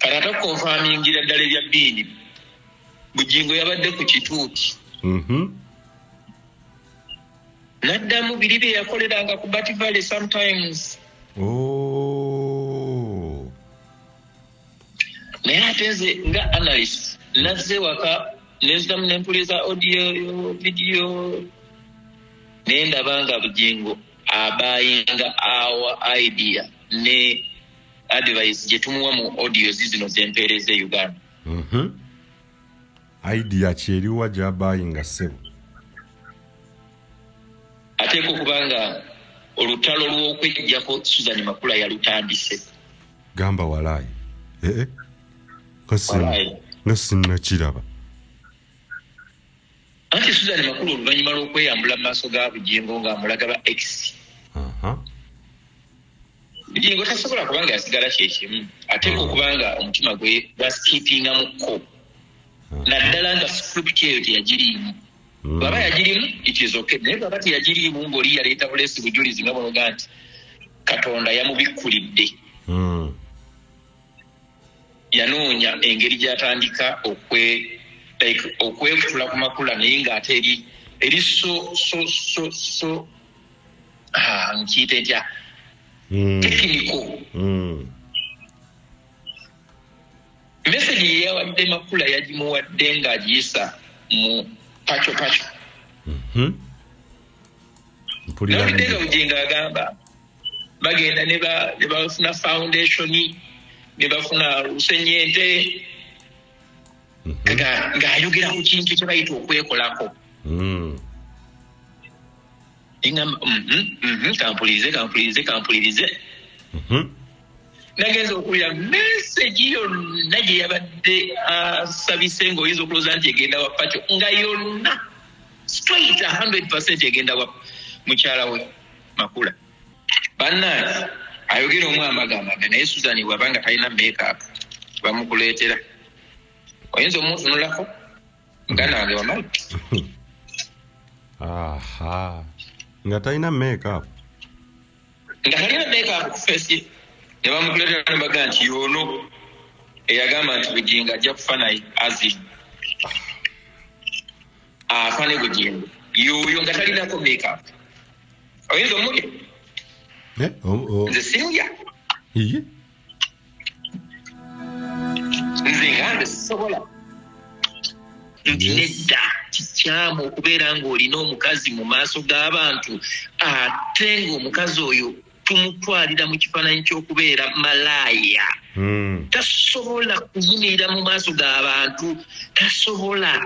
Kata confirmingira ddala ebya bbiini. Bujjingo yabadde ku kituuti. Naddamu biri bye yakoleranga ku Bat Valley sometimes. Naye ate nze nga analyst nazze waka nezitamu nempuliza audio video nendaba nga Bujjingo abayinga our idea ne advice gye tumuwa mu audio zino zempeereza Uganda. Idea kyeriwa gy'abayinga ssebo. Ateeko kubanga olutalo lw'okwejjako Susan Makula yalutandise. Gamba walaayi. Nga sinnakiraba. Anti Susan Makula oluvannyuma lw'okweyambula mu maaso ga Bujjingo ng'amulaga ba X. Bujjingo tasobola kubanga yasigala kyekimu. Ateeko kubanga omutima gwe gwasikipinga mu kko. Naddala nga script eyo teyagiriimu. Baba yagirimu it is okay. Naye baba teyagiriimu ng'oli yaleeta buleesi bujulizi nga bonoga nti Katonda yamubikkulidde. Yanoonya engeri gy'atandika okwekutula ku Makula naye ng'ate eri so nkiyite ntya technical. Message ye yawadde Makula yagimuwadde ng'agiyisa mu pacho. Nawulidde nga Bujjingo agamba bagenda ne bafuna foundation ne bafuna lusenyente ng'ayogera ku kintu kye bayita okwekolako. Kampulirize. Nagenza okulira message yonna gye yabadde asabise ng'oyinza okulooza nti egenda wa pacho nga yonna straight 100% egenda wa mukyala we Makula. Bannange ayogera omu amagamaga naye Susan wabanga talina makeup bamukuleetera oyinza omuntunulako nga nange wamala. Nga talina makeup ku face ne bamukuleetera ne baga nti yono eyagamba nti Bujjingo ajja kufa naye azi afa ne Bujjingo yoyo nga talinako makeup. Oyinza omulya nze simulya nze nga sisobola nti nedda kikyamu okubeera ng'olina omukazi mu maaso g'abantu ate ng'omukazi oyo tumutwalira mu kifaananyi ky'okubeera malaaya. Tasobola kuyimirira mu maaso g'abantu. Tasobola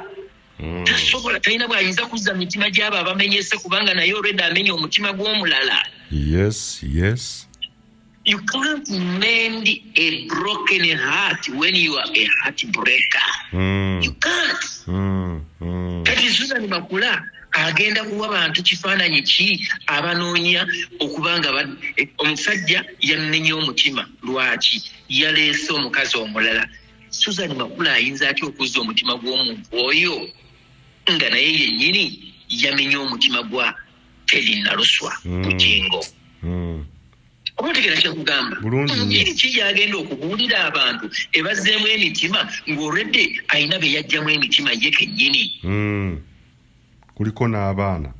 talina bw'ayinza kuzza mitima gy'abo abamenyese kubanga naye olwedde amenya omutima gw'omulala. Yes. You can't mend a broken heart when you are a heartbreaker. You can't. Kati Susan Makula agenda kuwa bantu kifaananyi ki abanoonya okubanga omusajja yamenya omutima. Lwaki? Yaleese omukazi omulala. Susan Makula ayinza atya okuzza omutima gw'omuntu oyo nga naye yennyini yamenya omutima gwa Teddy Naluswa Bujjingo. Obategera kyakugamba ngeri ki gyagenda okubuulira abantu ebazzeemu emitima ng'olwedde ayina be yajjamu emitima ye kennyini. Kuliko n'abaana.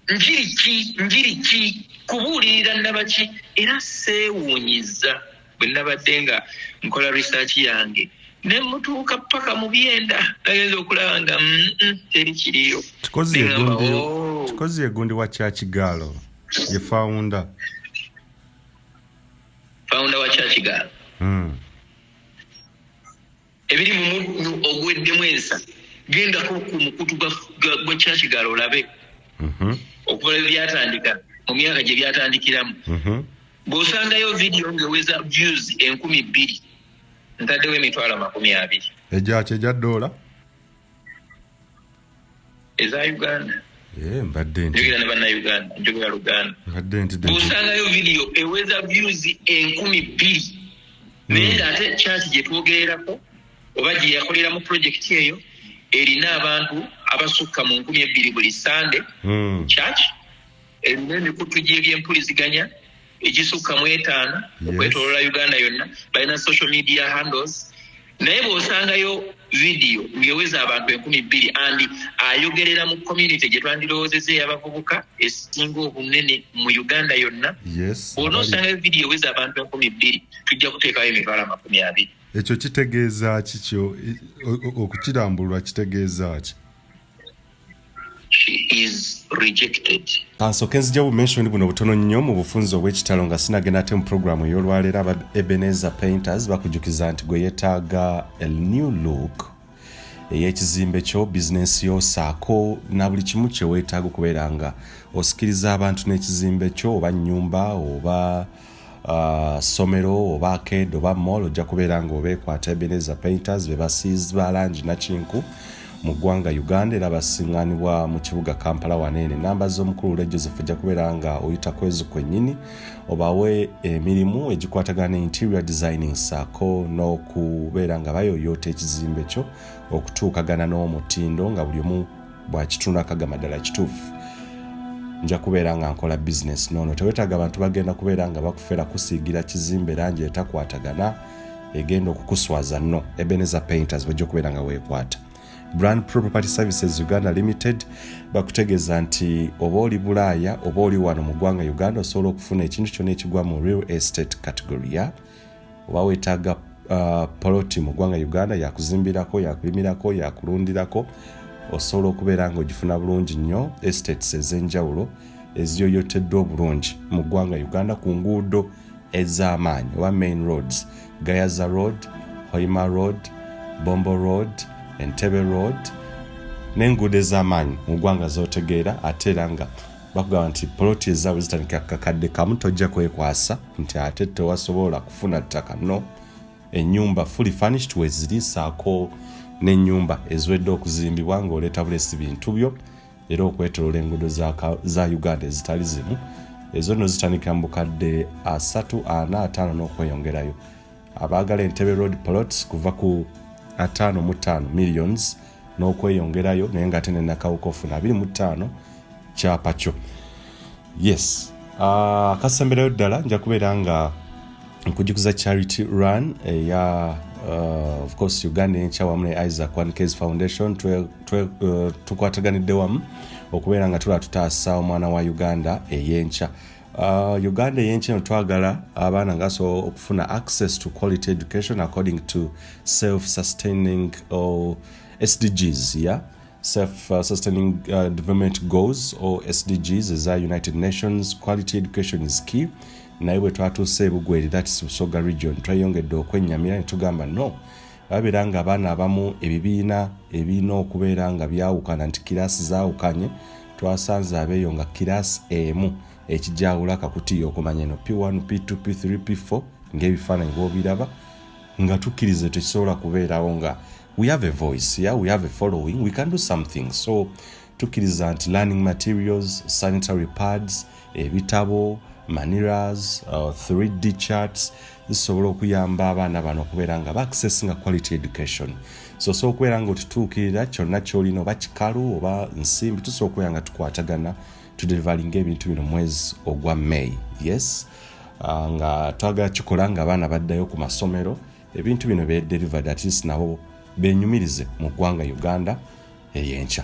Njiri ki kubuulirira nabaki era seewuunyiza bwe nabadde nga nkola research yange ne mutuuka paka mu byenda nagenza okulaba nga teri kiriyo. Kikozi egundi wa Kyakigaalo ye founder wa Kyakigaalo. Ebiri mu ogweddemu ensa gendako ku mukutu gwa Kyakigaalo olabe okuva byatandika mu myaka gye byatandikiramu. Bw'osangayo video ng'eweza views 2,000 ntaddewo emitwalo 20. Egya dola eza Uganda. Mbadde njogera ne bannayuganda njogera Luganda. Bw'osangayo video eweza views 2,000 naye ate church gye twogererako oba gye yakolera mu project eyo erina abantu abasukka mu 2,000 buli Sunday. Church erina emikutu gy'ebyempuliziganya ekisukka mu 5 okwetoolola Uganda yonna balina social media handles naye bw'osangayo video ng'eweza abantu 2,000 andi ayogerera mu community gye twandirowoozezza ey'abavubuka esinga obunene mu Uganda yonna onoosangayo video eweza abantu 2,000 tujja kuteekayo emitwalo 20. Ekyo kitegeeza kikyo okukirambulwa kitegeeza ki? She is rejected. Asooka nzija bumenshoni buno butono nnyo mu bufunzi obw'ekitalo nga sinagenda ate mu programu ey'olwaleero aba Ebenezer Painters bakujukiza nti gwe yeetaaga a new look ey'ekizimbe kyo bizinesi yo saako na buli kimu kye weetaaga okubeera nga osikiriza abantu n'ekizimbe kyo oba nnyumba oba somero oba arcade oba mall ojja kubeera nga obeekwata Ebenezer Painters be basiizi ba langi nakinku mu ggwanga Uganda era basiŋŋaanibwa mu kibuga Kampala waneene. Namba z'omukulu Joseph ojja kubeera nga oyita kwezo kwennyini obawe emirimu egikwatagana ne interior designing saako n'okubeera nga bayoyoota ekizimbe kyo okutuukagana n'omutindo nga buli omu bw'akitunda akagama ddala kituufu. Nja kubeera nga nkola business nono tewetaaga abantu bagenda kubeera nga bakufera kusiigira kizimbe langi etakwatagana egenda okukuswaza nno. Ebenezer Painters bajja kubeera nga weekwata. Brand Property Services Uganda Limited bakutegeeza nti oba oli Bulaaya oba oli wano mu ggwanga Uganda osobola okufuna ekintu kyonna ekigwa mu real estate category ya oba weetaaga poloti mu ggwanga Uganda yakuzimbirako yakulimirako yakulundirako osobola okubeera nga ogifuna bulungi nnyo estates ez'enjawulo eziyoyoteddwa obulungi mu ggwanga Uganda ku nguudo ez'amaanyi oba main roads Gayaza Road, Hoima Road, Bombo Road, Entebbe Road n'enguudo ez'amaanyi mu ggwanga z'otegeera ate era nga bakugamba nti poloti ezaabwe zitandika kakadde kamu tojja kwekwasa nti ate tewasobola kufuna ttaka no ennyumba fully furnished weziri saako n'ennyumba eziwedde okuzimbibwa ng'oleeta bulesi bintu byo era okwetolola enguudo za Uganda ezitali zimu ezo nno zitandikira mu bukadde 3, 4, 5 n'okweyongerayo. Abaagala Entebbe Road plots kuva ku 5 millions n'okweyongerayo naye nga ate nenakawuka ofuna 25 kyapa kyo. Yes, akasemberayo ddala nja kubeera nga nkujukiza charity run eya of course Uganda enkya wamu ne Isaac One Case Foundation tukwataganidde wamu okubeera nga tutaasa omwana wa Uganda eyenkya. Uganda eyenkya no twagala abaana ngaso okufuna access to quality education according to self-sustaining or SDGs, yeah? Self-sustaining development goals or SDGs eza United Nations. Quality education is key. Naye bwe twatuuse ebugweri that is Busoga region tweyongedde okwennyamira ne tugamba no babeera nga abaana abamu ebibiina ebirina okubeera nga byawukana nti kiraasi zaawukanye twasanze abeeyo nga kiraasi emu ekijawula akakutiya okumanya eno P1, P2, P3, P4 ng'ebifaananyi bw'obiraba nga tukkirize tekisobola kubeerawo nga we have a voice, yeah? We have a following, we can do something. So tukkiriza nti learning materials, sanitary pads, ebitabo, maniras, 3D charts zisobola okuyamba abaana bano okubeera nga ba-accessinga quality education. So okubeera nga otituukirira kyonna ky'olina oba kikalu oba nsimbi tusobola okubeera nga tukwatagana tudelivalinga ebintu bino mwezi ogwa May. Yes, nga twagala kikola nga abaana baddayo ku masomero ebintu bino bedelivered at least nabo benyumirize mu ggwanga Uganda eyenkya.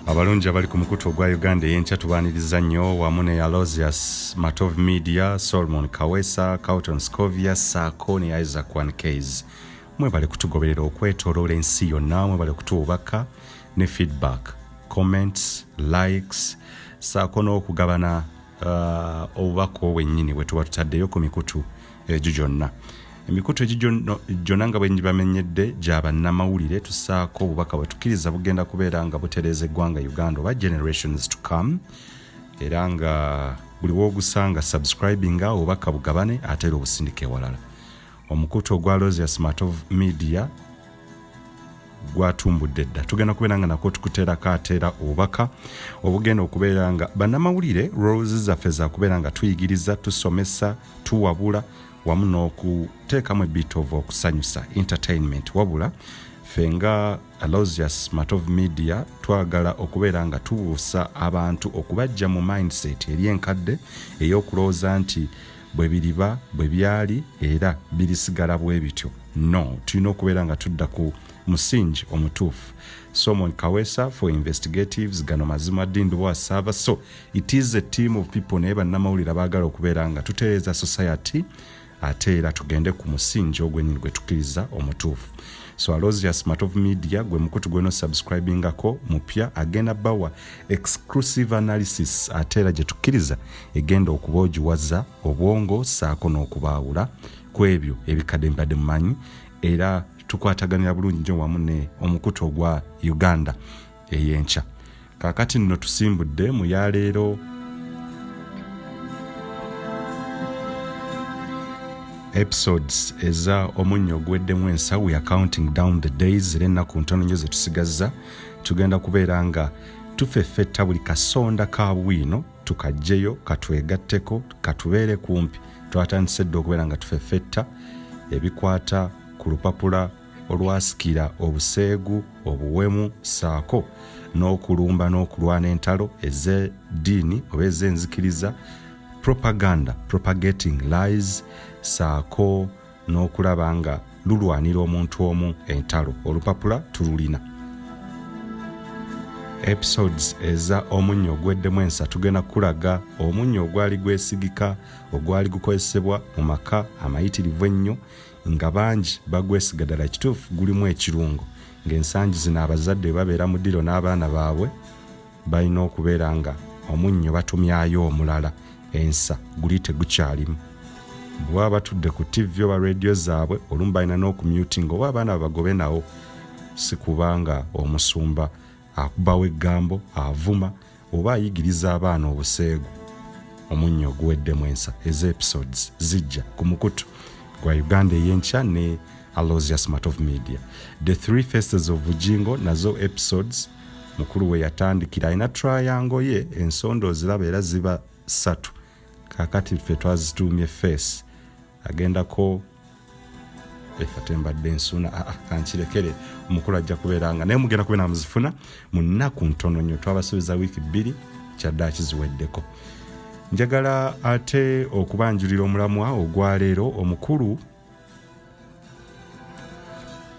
Abalungi abali ku mukutu ogwa Uganda eyenkya tubaaniriza nnyo wamu ne Aloysius, Matovu Media, Solomon Kawesa, Carlton Scovia, saako ne Isaac One Case. Mwebale kutugoberera okwetooloola ensi yonna, mwebale kutuubaka ne feedback, comments, likes, saako n'okugabana obubaka obwennyini bwe tuba tutaddeyo ku mikutu egyo gyonna. Emikutu gyonna nga bwe ngibamenyedde gya bannamawulire tusaako obubaka bwe tukkiriza bugenda kubeera nga butereeza eggwanga Uganda oba generations to come era nga buli w'ogusanga subscribinga obubaka bugabane ate era obusindike ewalala. Omukutu ogwa Aloysius Matovu Media gwatumbudde dda tugenda kubeera nga nako tukuteerako ateera obubaka obugenda okubeera nga bannamawulire roles zaffe za kubeera nga tuyigiriza tusomesa tuwabula wamu n'okuteekamu ebit of okusanyusa entertainment wabula ffe nga Aloysius Matovu Media twagala okubeera nga tubuusa abantu okubajja mu mindset eri enkadde ey'okulowooza nti bwe biriba bwe byali era birisigala bwe bityo. No, tulina okubeera nga tudda ku musingi omutuufu. Solomon Kawesa for investigatives, gano mazima Dindu wa server. So it is a team of people naye bannamawulire abaagala okubeera nga tutereeza society ate era tugende ku musingi ogwenyini gwe tukkiriza omutuufu. So Aloysius Matovu Media gwe mukutu gweno subscribingako mupya agenda bawa exclusive analysis ate era gye tukkiriza egenda okuboogiwaza obwongo saako n'okubaawula ku ebyo ebikadde mbadde mumanyi era tukwataganira bulungi nnyo wamu ne omukutu ogwa Uganda ey'enkya. Kaakati nno tusimbudde mu yaleero episodes eza omunnyo ogweddemu ensa. We are counting down the days era ennaku ntono nnyo ze tusigazza. Tugenda kubeera nga tufeffetta buli kasonda ka bwino tukajjeyo katwegatteko katubeere kumpi. Twatandise dda okubeera nga tufeffetta ebikwata ku lupapula olwasikira obuseegu obuwemu saako n'okulumba n'okulwana entalo ez'eddiini oba ez'enzikiriza, propaganda, propagating lies, saako n'okulaba nga lulwanira omuntu omu entalo. Olupapula tululina. Episodes eza omunnyo ogweddemu ensa tugenda kulaga omunnyo ogwali gwesigika ogwali gukozesebwa mu maka amayitirivu ennyo nga bangi bagwesiga ddala kituufu gulimu ekirungo ng'ensangi zino abazadde babeera mu ddiro n'abaana baabwe balina okubeera nga omunnyo batumyayo omulala ensa guli tegukyalimu. Bwe baba batudde ku TV oba radio zaabwe olumu balina n'okumuting oba abaana babagobe nawo si kubanga omusumba akubawo eggambo avuma oba ayigiriza abaana obuseegu. Omunnyo oguweddemu ensa eza episodes zijja ku mukutu gwa Uganda ey'enkya ne Aloysius Matovu Media. The Three Faces of Bujjingo nazo episodes mukulu we yatandikira alina triangle ye ensondo oziraba era ziba 3. Kaakati ffe twazituumye face agendako katembadde ensuna kankirekere omukulu ajja kubeera nga naye mugenda kubeera muzifuna mu nnaku ntono nnyo. Twabasuubiza wiiki 2 kyadda kiziweddeko. Njagala ate okubanjulira omulamwa ogwaleero omukulu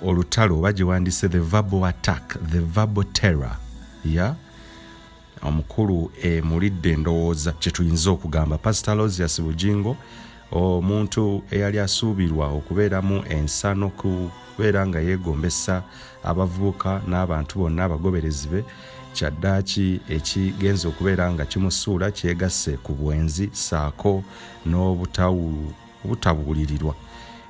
olutalo oba gye wandise the verbal attack, the verbal terror omukulu mulidde endowooza kye tuyinza okugamba. Pastor Aloysius Bujjingo omuntu eyali asuubirwa okubeeramu ensa n'okubeera nga yeegombesa abavubuka n'abantu bonna abagoberezi be kyaddaaki ekigenza okubeera nga kimusuula kyegasse ku bwenzi saako n'obutabuulirirwa.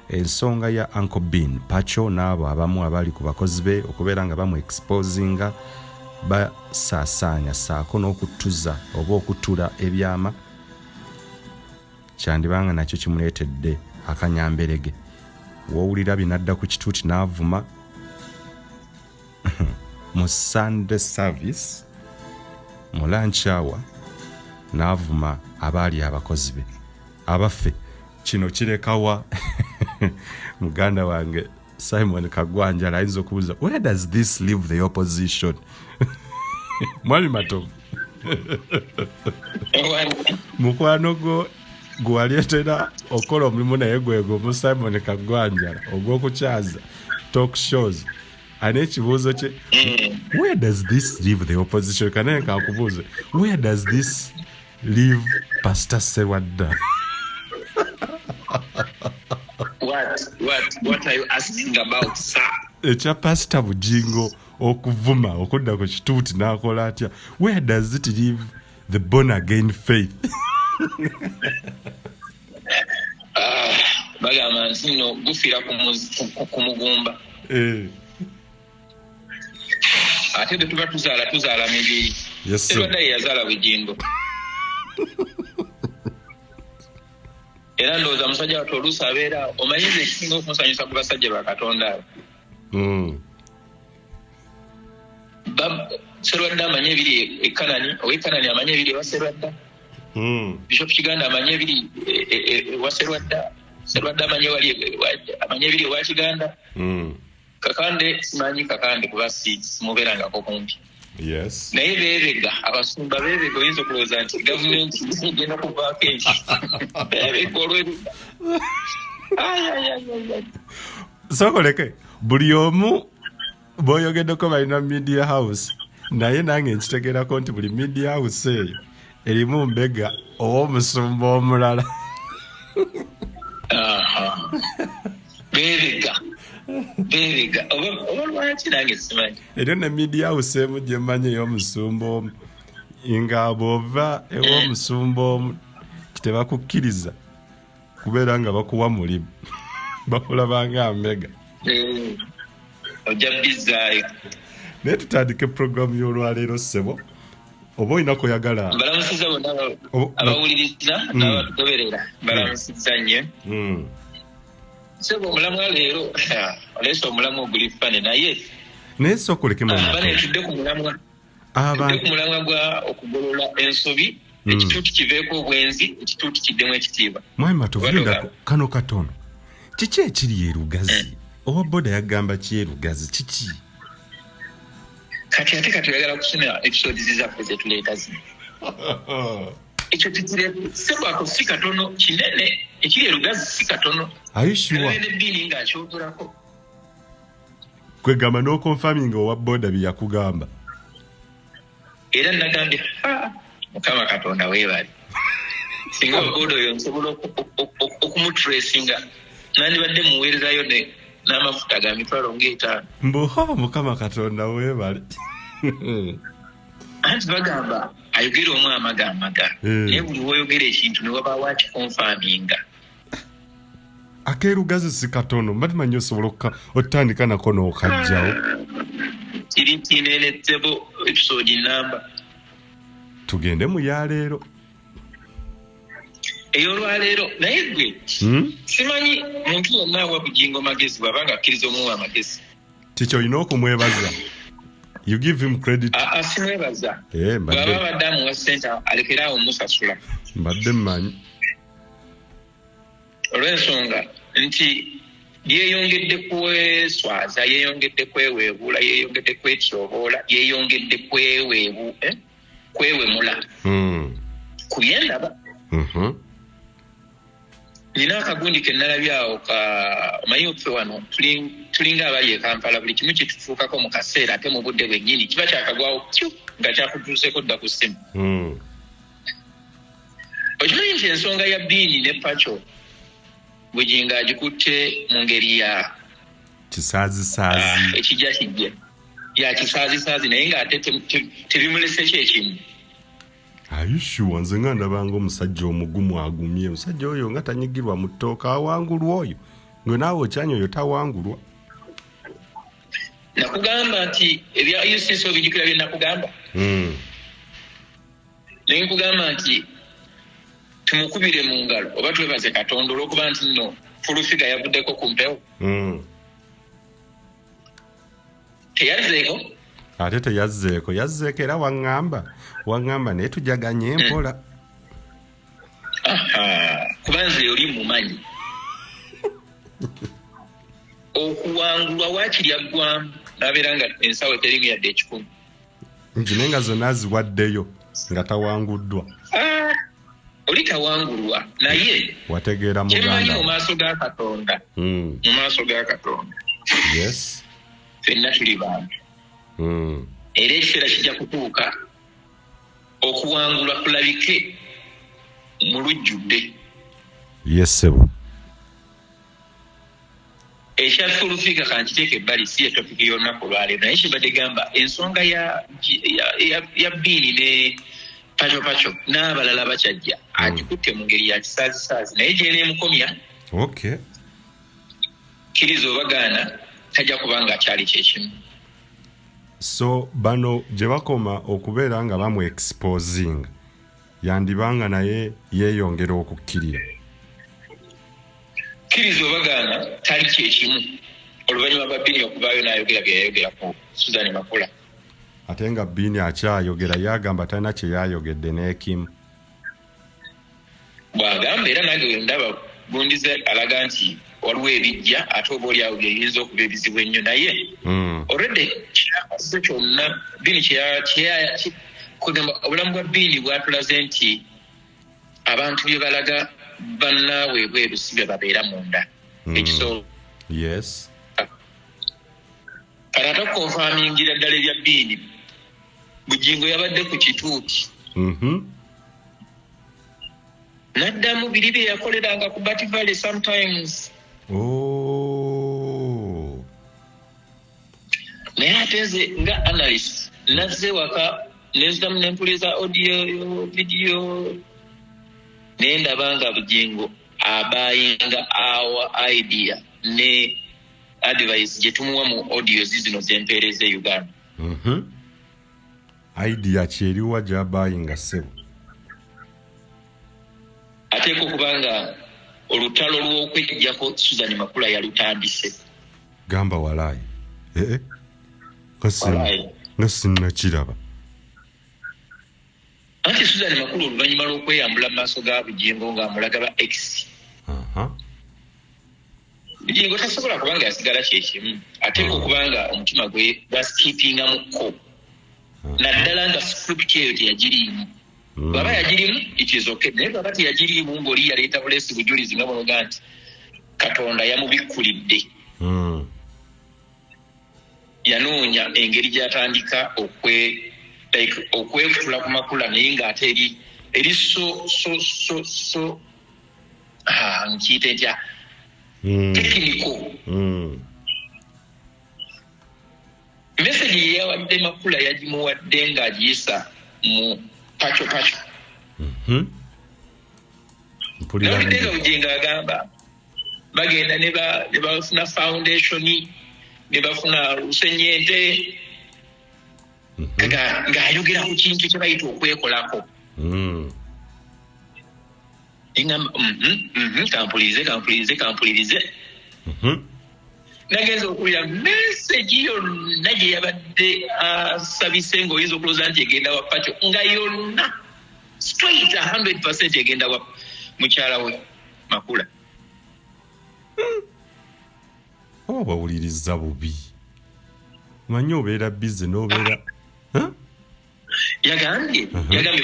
Ensonga ya Uncle Bean Pacho n'abo abamu abali ku bakozi be okubeera nga bamu exposinga basaasaanya saako n'okutuza oba okutula ebyama kyandibanga nakyo kimuleetedde akanyamberege. Wowulira binadda ku kituuti n'avuma mu Sunday service mu lunch hour n'avuma abaali abakozi be abaffe. Kino kirekawa muganda wange Simon Kagwanjala ayinza okubuuza where does this leave the opposition? Mwami Matovu mukwano gwo gwaleetera okola omulimu naye gwego mu Simon Kagwanjala ogw'okukyaza talk shows ane ekibuuzo kye where does this leave the opposition? Kanaye kakubuuze where does this leave Pastor Serwadda? What are you asking about, sir? Ekya Pastor Bujjingo okuvuma okudda ku kituuti n'akola atya where does it leave the born again faith? Bagamba nti no gufiira ku mugumba. Ate bwe tuba tuzaala mibiri. Yes, sir. Serwadda ye yazaala Bujjingo. Era ndowooza musajja wattu oluusi abeera omanyiza ekisinga okumusanyusa ku basajja ba Katonda abo. Serwadda amanye ebiri ekanani owekanani amanye ebiri ewa Serwadda. Bishop Kiganda amanye ebiri ewa Serwadda. Serwadda amanye ebiri ewa Kiganda. Kakande simanyi Kakande kuba simubeerangako kumpi. Yes. Naye beebega abasumba beebega oyinza okulowooza nti gavumenti egenda kuvaako enki beebega olwebega. Sokoleke buli omu bw'oyogeddeko balina media house naye nange nkitegeerako nti buli media house eyo erimu mbega ow'omusumba omulala. beebega oba lwaki nange simanyi. Eryo ne media house emu gye mmanyi ey'omusumba omu nga bw'ova ew'omusumba omu tebakukkiriza kubeera nga bakuwa mulimu bakulabanga amega. Ojja bizaayo. Naye tutandike puroguramu y'olwaleero ssebo oba olina kuyagala. Mbalamusiza bonna abawuliriza n'abatugoberera mbalamusiza nnyo. Ssebo omulamu leero oleese omulamu oguli fane naye sookoleke banetudde ku mulamwa gwa okugolola ensobi ekituuti kiveeko obwenzi ekituuti kiddemu ekitiibwa. Mwami Matovu linda kano katono kiki ekiri erugazi owa boda yagamba ki erugazi kiki? Kati ate katuyagala kusomera episodes zaffe zetuleeta zino. Ekyo Ssebo ako si katono kinene ekiri erugazi si katono. Ayishiwa nebbiini ng'akyogolako kwegamba n'okonfaminga owa boda bye yakugamba. Era nagambye Mukama Katonda weebale. Singa oboda oyo nsobola okumutracinga nandibadde muweerezayo n'amafuta ga mitwalo ng'etaano. Mbuho Mukama Katonda weebale. Anti bagamba ayogera omu amaga naye buli woyogera ekintu ne wabaawo akikonfaminga. Akeerugazi si katono mbatimanyi osobola otandika nako n'okajjawo. Kiri kinene Ssebo episode namba. Tugende mu yaleero. Ey'olwaleero naye gwe simanyi muntu yonna awa Bujjingo magezi bw'aba nga akkiriza omuwa amagezi. Tikyo olina okumwebaza. You give him credit. Simwebaza. Bw'aba abadde amuwa ssente alekeraawo musasula. Mbadde mmanyi. Olw'ensonga nti yeeyongedde kweswaza yeeyongedde kweweebuula yeeyongedde kwetyoboola yeeyongedde kwewemula ku byendaba. Nina akagundi ke nalabyawo omanyi okufe wano tulinga abali e Kampala buli kimu kitufuukako mu kaseera ate mu budde bwennyini kiba kyakagwawo nga kyakutuuseeko dda ku ssimu. Okimanyi nti ensonga ya bbiini ne paco Bujjingo agikutte mu ngeri ya kisaazi ekijja ya kisaazi naye ng'ate tebimulese kyekimu. Ayishuwa nze nga ndabanga omusajja omugumu agumye omusajja oyo nga tanyigirwa mu ttooka awangulwa oyo ngwe naawe okyanya oyo tawangulwa. Nakugamba nti ebya UCC obijjukira bye nakugamba. Naye nkugamba nti tumukubire mu ngalo oba twebaze Katonda olw'okuba nti nno fulufiga yavuddeko ku mpewo. Teyazzeeko. Ate teyazzeeko era waŋŋamba naye tujaganye empola. Kuba nze oli mumanyi okuwangulwa waakirya ggwamu n'abeera nga ensawo terimu yadde ekikumi. Nti naye nga zonna aziwaddeyo nga tawanguddwa. Oli tawangulwa naye wategeera kyemmanyi mu maaso ga Katonda. Mu maaso ga Katonda. Yes. Ffenna tuli bantu. Era ekiseera kijja kutuuka okuwangulwa kulabike mu lujjudde. Yes Ssebo. Ekya fulufiga kankiteeka ebbali si ye topiki y'olunaku olwaleero naye kibadde gamba ensonga ya bbiini ne paco n'abalala bakyajja agikutte mu ngeri ya kisaazi naye gy'eneemukomya. Okay. Kkiriza obagaana tajja kubanga akyali kyekimu. So bano gye bakoma okubeera nga bamu exposing yandibanga naye yeeyongera okukkirira. Kkiriza obagaana tali kyekimu oluvannyuma lwa bbiini okuvaayo n'ayogera bye yayogera ku Suzan Makula. Ate nga bbiini akyayogera yagamba talina kye yayogedde n'ekimu. Bw'agamba era nange we ndaba gundize alaga nti waliwo ebijja ate oba oliawo byeyinza okuba ebizibu ennyo naye already kyakoze kyonna Bini kugamba obulamu bwa Bini bwatulaze nti abantu bye balaga bannaabwe ebweru si bye babeera munda ekiso yes kati ate okukonfamingira ddala ebya Bini Bujjingo yabadde ku kituuti naddamu biri bye yakoleranga ku Bat Valley sometimes naye ate nze nga analyst nazze waka nezdamu nempuleza audio video naye ndaba nga Bujjingo abayinga our idea ne advice gye tumuwa mu audio zino zempeereza Uganda idea kyeriwa gy'abayinga ssebo ateeka okuba nga olutalo lw'okwejjako Susan Makula yalutandise gamba walaayi nga sinnakiraba anti Susan Makula oluvannyuma lw'okweyambula mu maaso ga Bujjingo ng'amulaga ba X Bujjingo tasobola kubanga yasigala kyekimu ateeka okuba nga omutima gwe gwasikiipingamukko naddala nga script eyo teyagiriimu bwaba yagirimu it is okay naye bwaba teyagiriimu ng'oli yaleeta buleesi bujulizi nga bunoga nti Katonda yamubikkulidde yanoonya engeri gy'atandika okwekutula ku Makula naye ng'ate eri so nkiyite ntya technical message ye yawadde Makula yagimuwadde ng'agiyisa mu pacho nawulidde nga Bujjingo agamba bagenda ne bafuna foundation ne bafuna lusenyente ng'ayogera ku kintu kye bayita okwekolako engamba kampulirize nagenza okulira message yonna gye yabadde asabise ng'oyinza okulooza nti egenda wa pacho nga yonna straight 100% egenda wa mukyala we Makula oba bawuliriza bubi manyi obeera bize n'obeera yagambye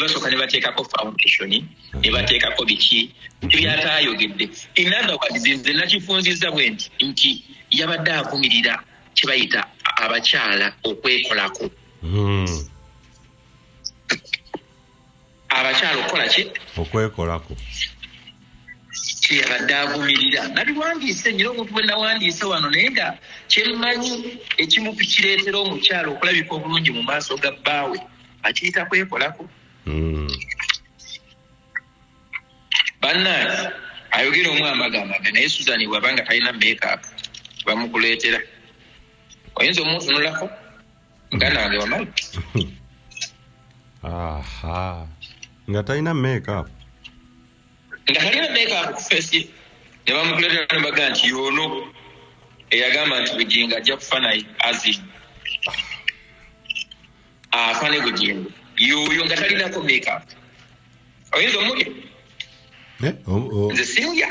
basooka ne bateekako foundation ne bateekako biki byataayogedde in other words nze nakifunzizza bwe nti yabadde avumirira kye bayita abakyala okwekolako abakyala okukola ki okwekolako kyeyabadde avumirira nabiwandiise nyina omuntu bwe nawandiise wano naye nga kyemmanyi ekimu kireetera omukyala okulabika obulungi mu maaso ga bbaawe akiyita kwekolako bannange ayogera omu amagamaga naye Susan bw'abanga talina makeup bamukuleetera oyinza omuntunulako muganda wange wamala nga talina makeup ku face ne bamukuleetera ne baga nti yono eyagamba nti Bujjingo ajja kufa naye azi afane Bujjingo yoyo nga talinako makeup oyinza omulya nze simulya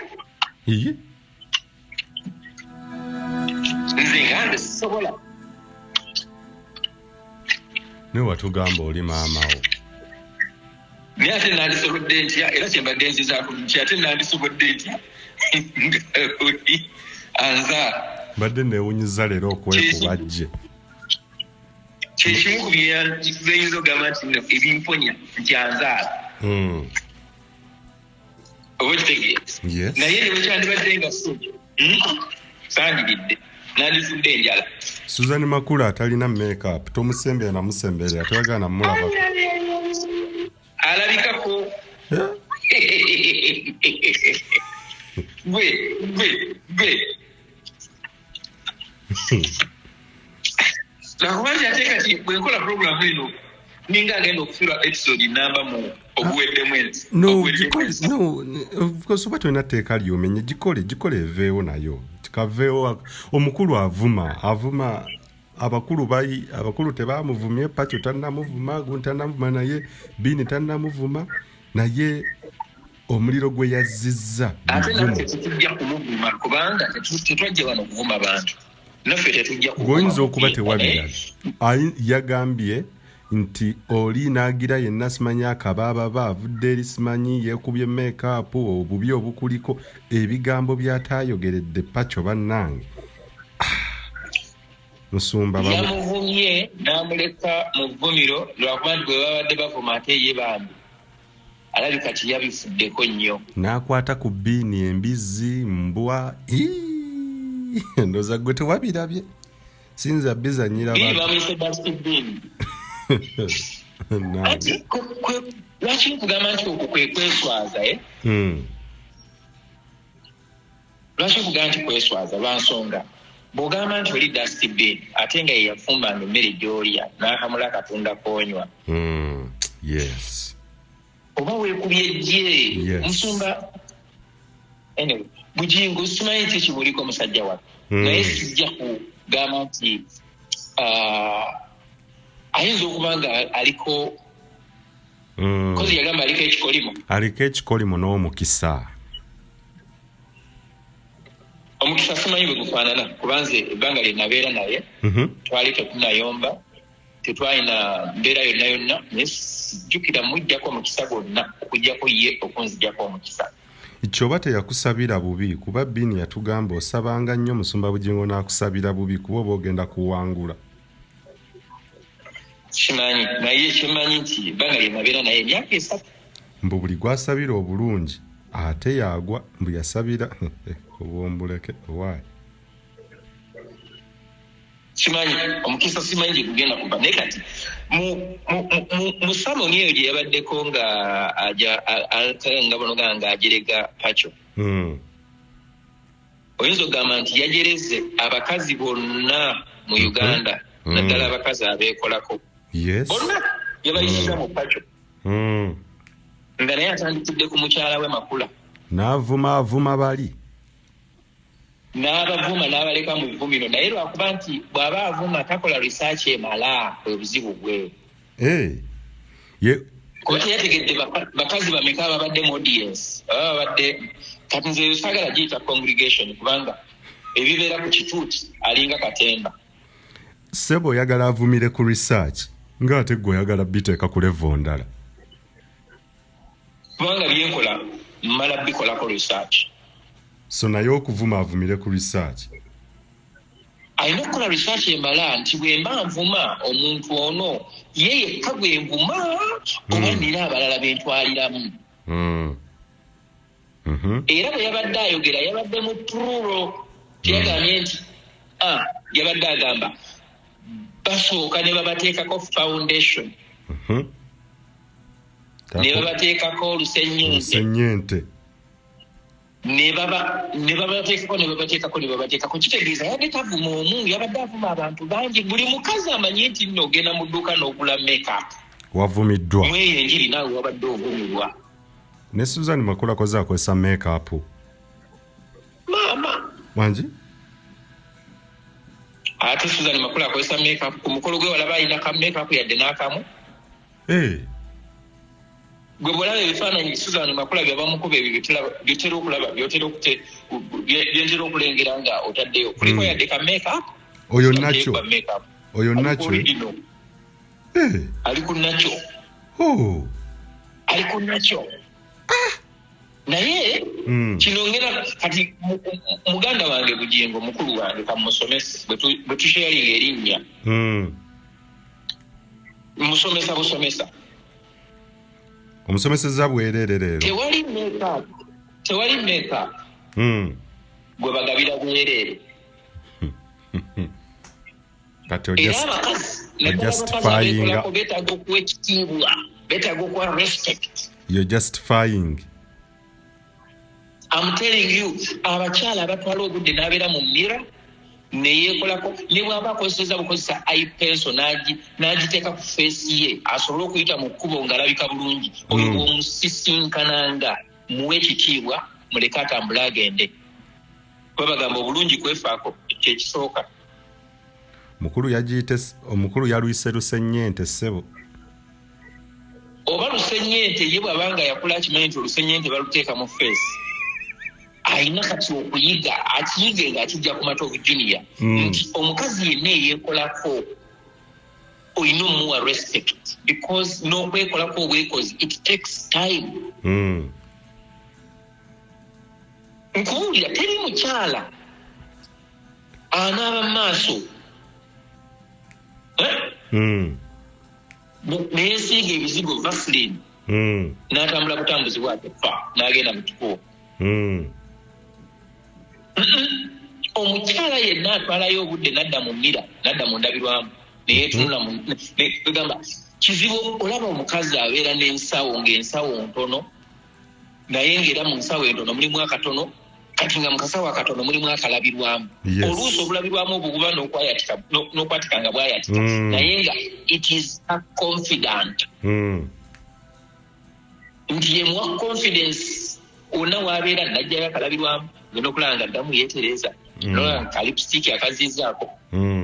nze nga nze sisobola ne watugamba oli maamawo naye ate nandisobodde ntya era kyembadde nzizaako nki ate nandisobodde ntya oli anzaala badde neewunyiza leero okwekubajje kyekimu ku byeyinza ogamba nti ebimponya nti anzaala oba okitegeeza naye ne wekyandibadde nga sokyo sandiridde nandifudde enjala Susan Makula atalina makeup tomusembera namusemberera tewagana namulaba alabikako gwe nakubanja ate kati bwenkola programu eno ninga agenda okufiirwa episode namba mu obuweddemu ensi oba tolina tteeka lyomenye gikole eveewo nayo kikaveewo omukulu avuma abakulu tebamuvumye Pacho tannamuvuma Gunti tannamuvuma naye Bini tannamuvuma naye omuliro gwe yazzizza ate naffe tetujja kumuvuma kubanga tetwajja wano kuvuma abantu naffe tetujja goyinza okuba tewabiraga yagambye nti oli naagira yenna simanyi akabaababa avudde eri simanyi yeekubye make-up obubi obukuliko ebigambo by'ataayogeredde paco bannange musumba yamuvumye n'amuleka mu vvumiro lwakuba nti bwe babadde bavuma ate ye bambi alabika tiyabifuddeko nnyo n'akwata ku bbiini embizzi mbwa ndoza gwe tewabirabye sinza bizanyira bamuyise dustbin lwaki nkugamba nti okwo kwe kweswaza lwaki nkugamba nti kweswaza lwansonga bw'ogamba nti oli dustbin ate nga yeyafumbanga emmere gy'olya n'akamula akatunda koonywa yes oba weekubye jje musumba anyway Bujjingo simanyi nti kibuliko musajja watte naye sijja kugamba nti ayinza okuba nga aliko kozi yagamba aliko ekikolimo n'omukisa omukisa simanyi bwe gufaanana kubanze ebbanga lye nabeera naye twali tetunayomba tetwalina mbeera yonna yonna naye sijjukira mujjako omukisa gwonna okujjako ye okunzijjako omukisa kyoba teyakusabira bubi kuba bbiini yatugamba osabanga nnyo musumba Bujjingo n'akusabira bubi kuba oba ogenda kuwangula kimanyi naye kimanyi nti ebbanga lye nabeera naye emyaka 3 mbu buli gwasabira obulungi ate yagwa mbu yasabira obwombuleke owaayi kimanyi omukisa simanyi gye gugenda kuba naye kati mu saloni eyo gye yabaddeko nga bonoga nga ajerega paco oyinza okugamba nti yajereze abakazi bonna mu Uganda naddala abakazi abeekolako bonna yabayisira mu paco nga naye atandikidde ku mukyala we Makula n'avuma bali n'abavuma n'abaleka mu vvumiro naye lwakuba nti bw'aba avuma takola research emala bwe buzibu bwe kuba teyategedde bakazi bameka ababadde mu audience baba babadde kati nze saagala giyita congregation kubanga ebibeera ku kituuti alinga katemba Ssabo oyagala avumire ku research ng'ate gwe oyagala biteeka ku level ndala kubanga byenkola mmala bikolako research so naye okuvuma avumire ku research alina okukola research emala nti bwe mba nvuma omuntu ono ye yekka gwe nvuma kuba nina abalala bentwaliramu era bwe yabadde ayogera yabadde mu truro teyagambye nti yabadde agamba basooka ne babateekako foundation ne babateekako olusennyente ne babateekako kitegeeza yadde tavuma omu yabadde avuma abantu bangi buli mukazi amanyi nti nno ogenda mu dduuka n'ogula makeup wavumiddwa mweyo enjiri naawe wabadde ovumibwa ne Susan Makula koze akozesa makeup maama wangi ate Susan Makula akozesa makeup ku mukolo gwe walaba alina ka makeup yadde n'akamu gwe bwolaba ebifaananyi Susan Makula byabamukuba ebyo byotera okulaba byentera okulengera nga otaddeyo kuliko yadde ka makeup oyo nakyo ali ku nakyo ali ku nakyo naye kino ngera kati muganda wange Bujjingo mukulu wange kamusomesa bwe tusharinga erinnya musomesa busomesa omusomeseza bwerere leero tewali makeup gwe bagabira bwerere era abakazi beetaaga okuwa ekitiibwa beetaaga okuwa respect you're justifying I'm telling you abakyala abatwala obudde n'abeera mu mmira neyeekolako ne bw'aba akozeseza bukozesa ipenso n'agiteeka ku feesi ye asobole okuyita mu kkubo ng'alabika bulungi oyo bw'omusisinkananga muwe ekitiibwa muleke atambule agende kuba bagamba obulungi kwefaako kyekisooka omukulu yaluyise lusennyente ssebo oba lusennyente olusenyente ye bwabanga yakula kimanyi nti olusenyente baluteeka mu face ayina kati okuyiga akiyige ng'akijja ku Matovu Junior nti omukazi yenna eyeekolako oyina omuwa respect because n'okwekolako obwekozi it takes time. Nkuwulira teri mukyala anaaba maaso neesiiga ebizigo vaseline n'atambula butambuzi bwate n'agenda mu kikubo. Omukyala yenna atwalayo obudde n'adda mu Neera n'adda mu ndabirwamu neyetunula negamba kizibu olaba omukazi abeera n'ensawo ng'ensawo ntono naye ng'era mu nsawo entono mulimu akatono kati nga mu kasawo akatono mulimu akalabirwamu. Oluusi obulabirwamu obwo buba n'okwatika nga bwayatika naye nga it is a confident nti yemuwa confidence ona waabeera najjayo akalabirwamu ogenda okulaba nga ddamu yeetereza nolaba nga kalipsitiiki akaziizaako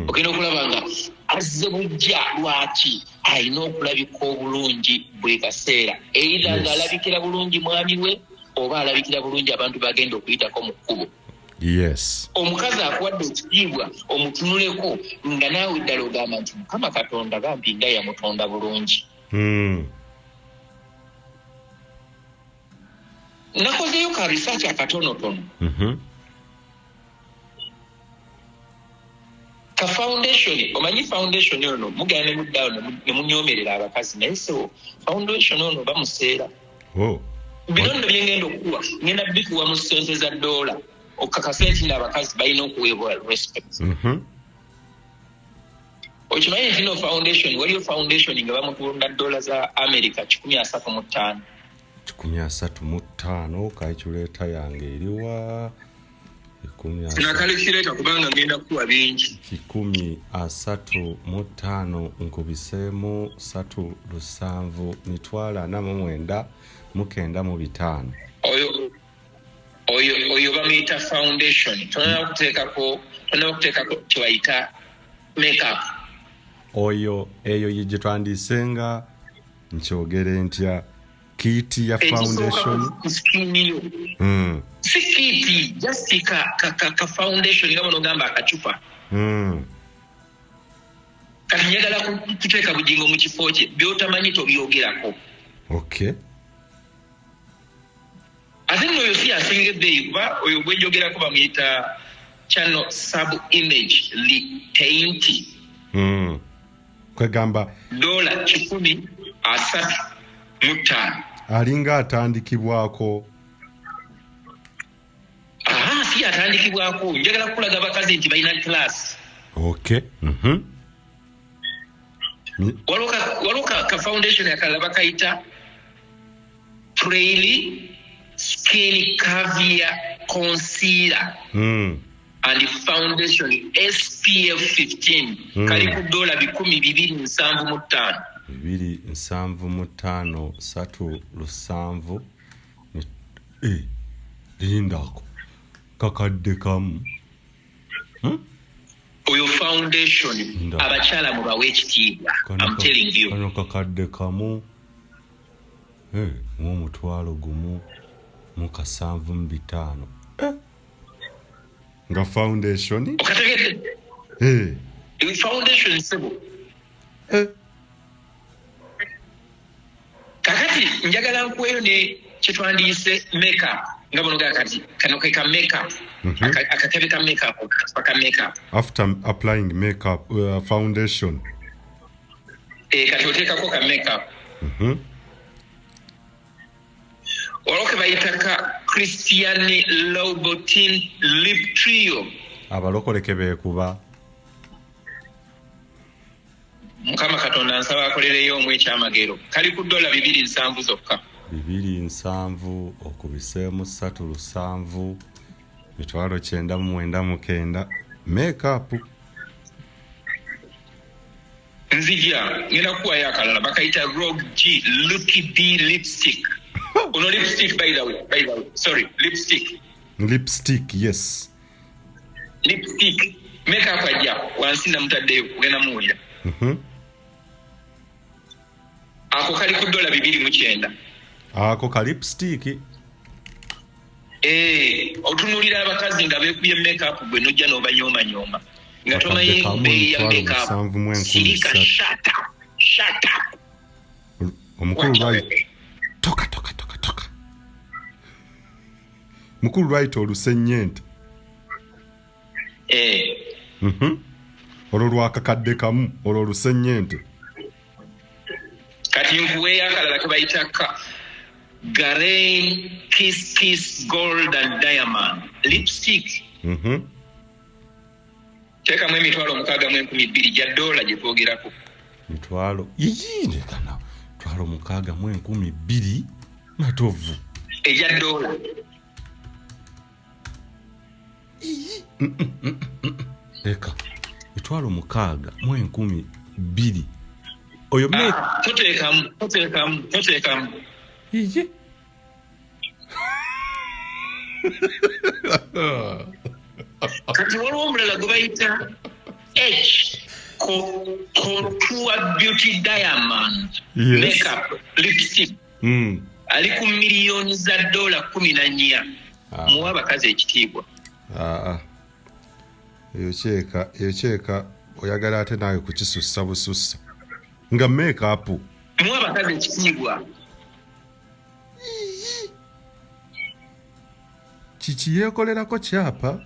ogenda okulaba nga azze bujja lwaki alina okulabika obulungi buli kaseera era ng'alabikira bulungi mwami we oba alabikira bulungi abantu bagenda okuyitako mu kkubo. Omukazi akuwadde ekitiibwa omutunuleko nga naawe ddala ogamba nti Mukama Katonda bambi nga yamutonda bulungi. Nakozeyo ka research akatonotono ka foundation omanyi foundation ono mugana ne muddawo ne munyomerera abakazi naye so foundation ono bamuseera binono byengenda okuwa ngenda bikuwa mu sente za $, okakasa nti n'abakazi balina okuweebwa respect. Okimanyi nti no foundation waliyo foundation nga bamutunda $, za America 135. 135 kakireeta yange eriwa sinakalikireta kubanga ngenda kuwa bingi. 135 nkubiseemu 3 7 mitwala 49 5. Oyo bamuyita foundation. Tonna kuteekako kibayita makeup. Eyo gye twandiisenga nkyogere ntya kiti ya foundation. Si kiti, just ka foundation nga bono gamba akacupa. Kati njagala kuteeka Bujjingo mu kifo kye by'otamanyi tobyogerako. Ate nno oyo si asingedde kuba oyo gwe njogerako bamuyita channel Ssabo image paint. Kwegamba $135. Alinga atandikibwako. Si atandikibwako njagala kukulaga abakazi nti balina class. Waliwo ka foundation akalala bakayita Trail Skin Caviar Concealer and Foundation SPF 15 kali ku $275. 275 3 lindako kakadde kamu. Oyo foundation abakyala mubawe ekitiibwa. I'm telling you. Kano kakadde kamu $1,000 mu 75 nga foundation okategedde foundation Ssabo. Kakati njagala nkuweyo ne kyetwandiise makeup nga bono gakati kano ke ka makeup akatebe ka makeup paka makeup after applying makeup foundation kati oteekako ka makeup waloke bayita ka Christian Louboutin lip trio. Abalokoleke beekuba. Mukama Katonda nsaba akolereyo omwe ekyamagero kali ku $270 zokka. 270 okubiseemu 3 7 makeup. Nzija ngenda kuwayo akalala bakayita Rogue G Lucky B lipstick. Ono lipstick by the way. Sorry, lipstick, yes. Lipstick makeup ajja wansi na mutaddeyo ugenda muwulira. ako kali ku $209. Ako ka lipstick. Otunulira abakazi nga beekubye makeup gwe nojja n'obanyooma nga tomanyi bbeeyi ya makeup. Sirika shut up. Omukulu lwali toka. Mukulu lwayita olusennyente. Olwo lwakakadde kamu olwo olusennyente. Kati nkuweeyo akalala ke bayita Garrain Kiss Gold and Diamond lipstick. Teekamu $1,620 gya dola gye twogerako. $1,620 Matovu. Ejja dola. Eka $1,620. Oyo toteekamu. Kati waliwo omulala gwe bayita Contour Beauty Diamond makeup lipstick. Ali ku miliyoni za dola 14. Muwa abakazi ekitiibwa. Eyo kyeka oyagala ate naawe kukisussa busussa nga makeup. Muwa abakazi ekitiibwa. Kiki yeekolerako kyapa.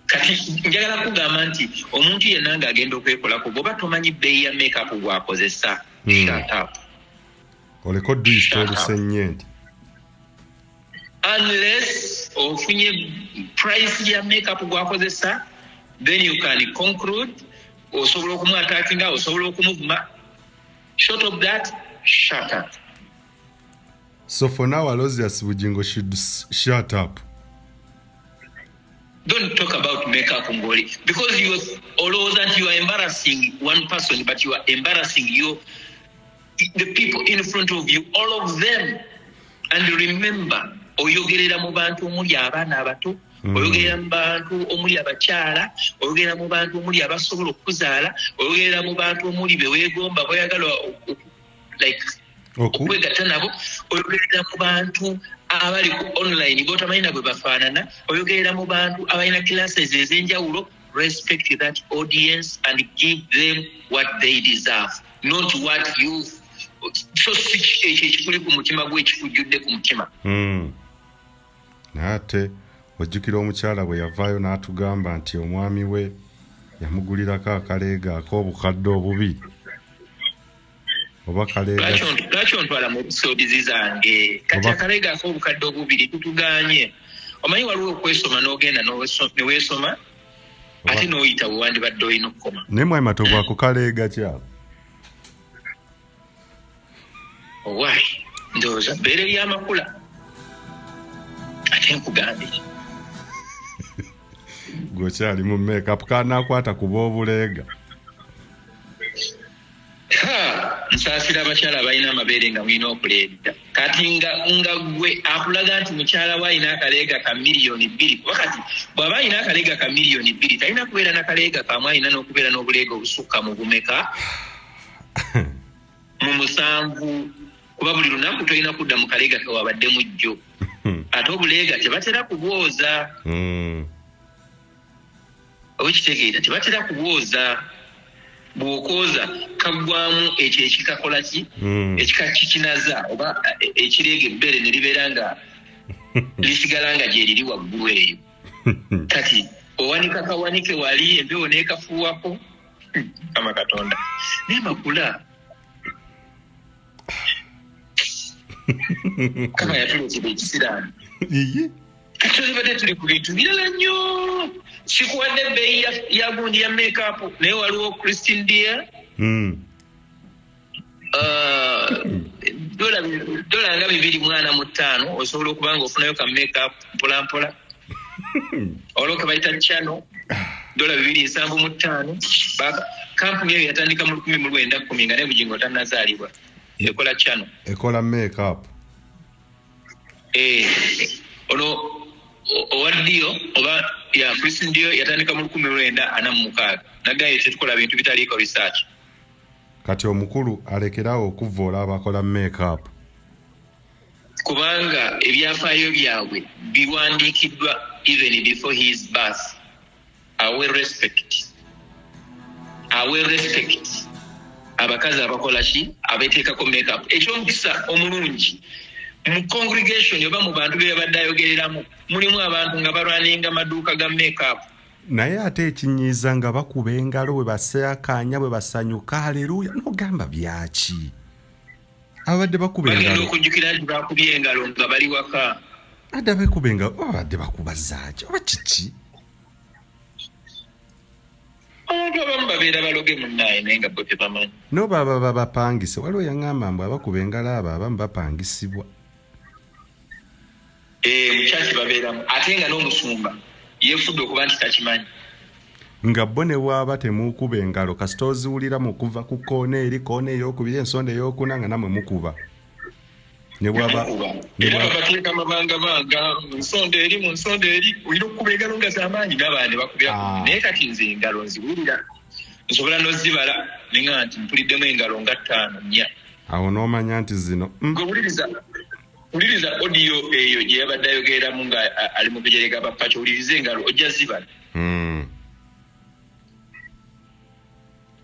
Kati njagala kugamba nti omuntu yenna ng'agenda okwekolako bw'oba tomanyi bbeeyi ya makeup gw'akozesa. Shut up. Oleko duyita olusennyente. Unless ofunye price ya makeup gw'akozesa, then you can conclude osobola okumwataakinga, osobola okumuvuma. Short of that, shut up. So for now, Aloysius Bujjingo should shut up. Don't talk about makeup, Ngoli, because you are embarrassing one person, but you are embarrassing the people in front of you, all of them. And remember, oyogerera mu bantu omuli abaana abato, oyogerera mu bantu omuli abakyala, oyogerera mu bantu omuli abasobola okuzaala, oyogerera mu bantu omuli beweegomba boyagala like okwegatta nabo, oyogerera mu bantu abali ku online botamanyi nabwe bafaanana, oyogerera mu bantu abalina classes ez'enjawulo. Respect that audience and give them what they deserve, not what you. So ekikuli ku mutima gwe ekikujjudde ku mutima. Ate ojjukira omukyala bwe yavaayo n'atugamba nti omwami we yamugulirako akaleega ak'obukadde obubiri. Oba kaleega lwaki ontwala mu episodes zange? Kati akaleega ak'obukadde obubiri tutuganye. Omanyi waliwo okwesoma n'ogenda ne weesoma ate n'oyita bwe wandibadde olina okukoma. Naye mwami Matovu ako kaleega kyalo. Owaayi ndowooza bbeere lya Makula ate nkugambye. Gwokyali mu makeup kanaakwata kuba obuleega. Nsaasira abakyala balina amabeere nga mulina okuleega. Kati nga gwe akulaga nti mukyala we alina akaleega ka $2,000,000. Kuba kati bw'aba alina akaleega ka $2,000,000 talina kubeera n'akaleega kamu, alina n'okubeera n'obuleega obusukka mu bumeka mu 7. Kuba buli lunaku tolina kudda mu kaleega kewabadde mu jjo. Ate obuleega tebatera kubwoza. Obukitegeera tebatera kubwoza. Bw'okooza kaggwamu ekyo ekikakola ki? Ekika kikinaza oba ekireega ebbere ne libeera nga lisigala nga gye liri waggulu eyo. Kati owanika kawanike wali empewo n'ekafuuwako. Kama Katonda. Naye Makula kama yatulekera ekisiraani. Kati olibadde tuli ku bintu birala nnyo. Sikuwadde ebbeeyi ya gundi ya makeup naye waliwo Christine Deer. Dola nga 245 osobola okuba nga ofunayo ka makeup mpola mpola. Olwo ke bayita channel dola 275. Kampuni eyo yatandika mu 1910 nga ne Bujjingo tannazaalibwa. Ekola channel. Ekola makeup. Ono owaddiyo oba ya Christine Dio yatandika mu 1946. Nagaye tetukola bintu bitaliiko research. kati omukulu alekerawo okuvoola abakola make-up kubanga ebyafaayo byabwe biwandiikiddwa even before his birth. Awe respect abakazi abakola ki abeteekako make-up. Ekyomukisa omulungi mu congregation oba mu bantu be babadde ayogereramu mulimu abantu nga balwaninga maduuka ga make-up. naye ate ekinyiiza nga bakuba engalo bwe baseakaanya bwe basanyuka haleluya n'ogamba byaki abadde bakuba engalo bagenda okujjukira nti bakubye engalo nga bali waka adde bakuba engalo babadde bakuba zaaki oba kiki abantu abamu babeera baloge munnaye naye nga bo tebamanyi no baba babapangise waliwo yaŋŋamba mbu abakuba engalo abo abamu bapangisibwa mukyaki babeeramu ate nga n'omusumba yeefudde okuba nti takimanyi nga bo ne bwaba temukuba engalo kasita oziwulira mu kuva ku koona eri koona ey'okubiri ensonda ey'okuna nga namwe mukuba ne bwaba era babateeka amabangabanga mu nsonda eri olina okukuba engalo nga z'amaanyi n'abandi bakubya naye kati nze engalo nziwulira nsobola n'ozibala ninga nti mpuliddemu engalo nga 5-4 awo n'omanya nti zino Uliriza audio eyo gye yabadde ayogereramu nga ali mu kujerega bapakyo ulirize engalo ojja zibala.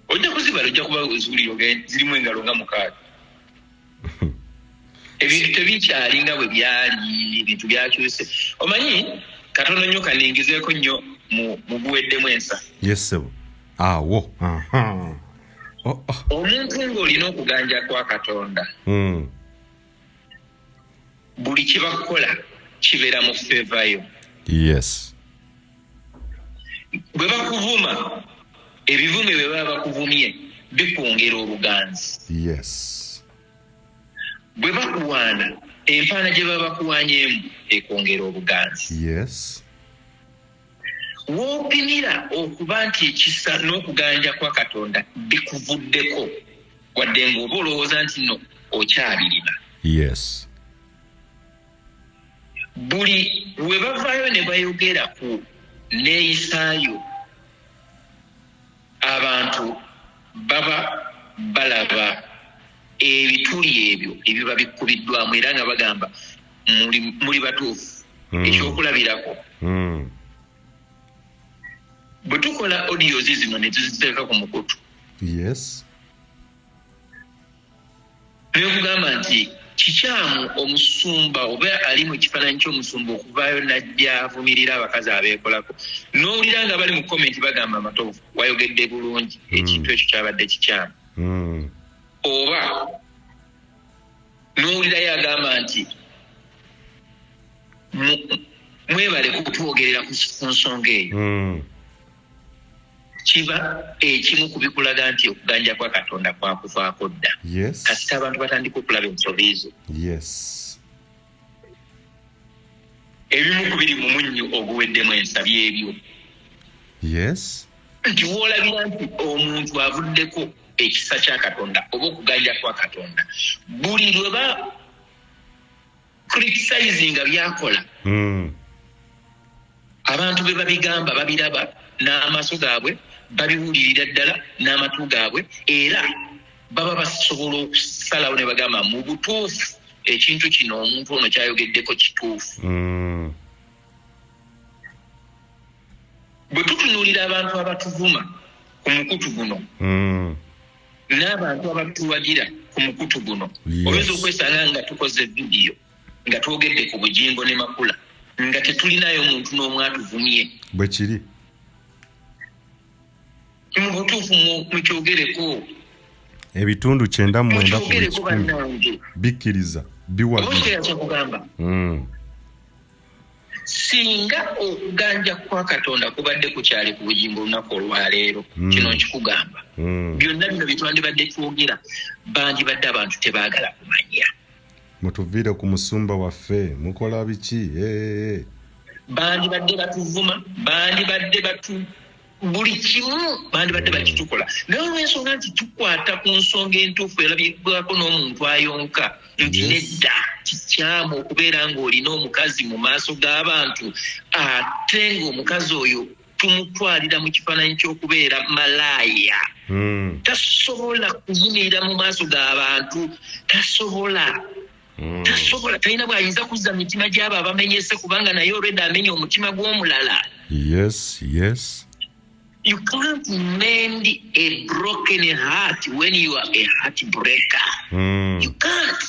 Ojja kuzibala ojja kuba uzuliro zirimu engalo nga 6. Ebintu tebikyali nga bwe byali ebintu byakyuse. Omanyi katono nnyo kaningizeeko nnyo mu buweddemu ensa. Yes sebo. Awo. Omuntu ng'olina okuganja kwa Katonda. Buli kibakola kibeera mu favor yo. Yes. Bwe bakuvuma ebivume bwe baba bakuvumye bikwongera obuganzi. Yes. Bwe bakuwaana empaana gye baba bakuwaanyeemu ekwongera obuganzi. Yes. W'opimira okuba nti ekisa n'okuganja kwa Katonda bikuvuddeko wadde ng'oba olowooza nti no okyabirina. Yes. Buli we bavaayo ne bayogera ku neeyisaayo abantu baba balaba ebituli ebyo ebiba bikubiddwamu era nga bagamba muli batuufu ekyokulabirako bwe tukola audios zino ne tuziteeka ku mukutu. Yes. Nekugamba nti kikyamu omusumba oba ali mu kifaananyi ky'omusumba okuvaayo najja avumirira abakazi abeekolako n'owulira nga bali mu komenti bagamba Matovu wayogedde bulungi ekintu ekyo kyabadde kikyamu. Oba n'owulirayo agamba nti mwebale kutwogerera ku nsonga eyo. Kiba ekimu ku bikulaga nti okuganja kwa Katonda kwakuvaako dda. Yes. Kasita abantu batandika okulaba ensobi ezo. Yes. Ebimu ku biri mu munnyo oguweddemu ensa byebyo. Yes. Nti woolabira nti omuntu avuddeko ekisa kya Katonda oba okuganja kwa Katonda buli lwe ba criticizinga byakola abantu be babigamba babiraba n'amaaso gaabwe babiwulirira ddala n'amatu gaabwe era baba basobola okusalawo ne bagamba mu butuufu ekintu kino omuntu ono kyayogeddeko kituufu. Bwe tutunuulira abantu abatuvuma ku mukutu guno n'abantu abatuwagira ku mukutu guno oyinza okwesanga nga tukoze vidiyo nga twogedde ku Bujjingo ne Makula nga tetulinayo muntu n'omu atuvumye. Bwe kiri mu butuufu mukyogereko ebitundu 99 bikkiriza biwakugamba singa okuganja kwa Katonda kubadde kukyali ku Bujjingo olunaku olwaleero kino nkikugamba byonna bino bitwandibadde twogera bangi badde abantu tebaagala kumanya. Mutuviire ku musumba waffe mukola biki? Bandi badde batuvuma bandi badde batu buli kimu bandi badde bakitukola naye olw'ensonga nti tukwata ku nsonga entuufu erabibwako n'omuntu ayonka nti nedda kikyamu okubeera ng'olina omukazi mu maaso g'abantu ate ng'omukazi oyo tumutwalira mu kifaananyi ky'okubeera malaaya. Tasobola kuyinira mu maaso g'abantu. Tasobola. Talina bw'ayinza kuzza mitima gy'abo abamenyese kubanga naye olwedde amenya omutima gw'omulala. Yes. You can't mend a broken heart when you are a heartbreaker. You can't.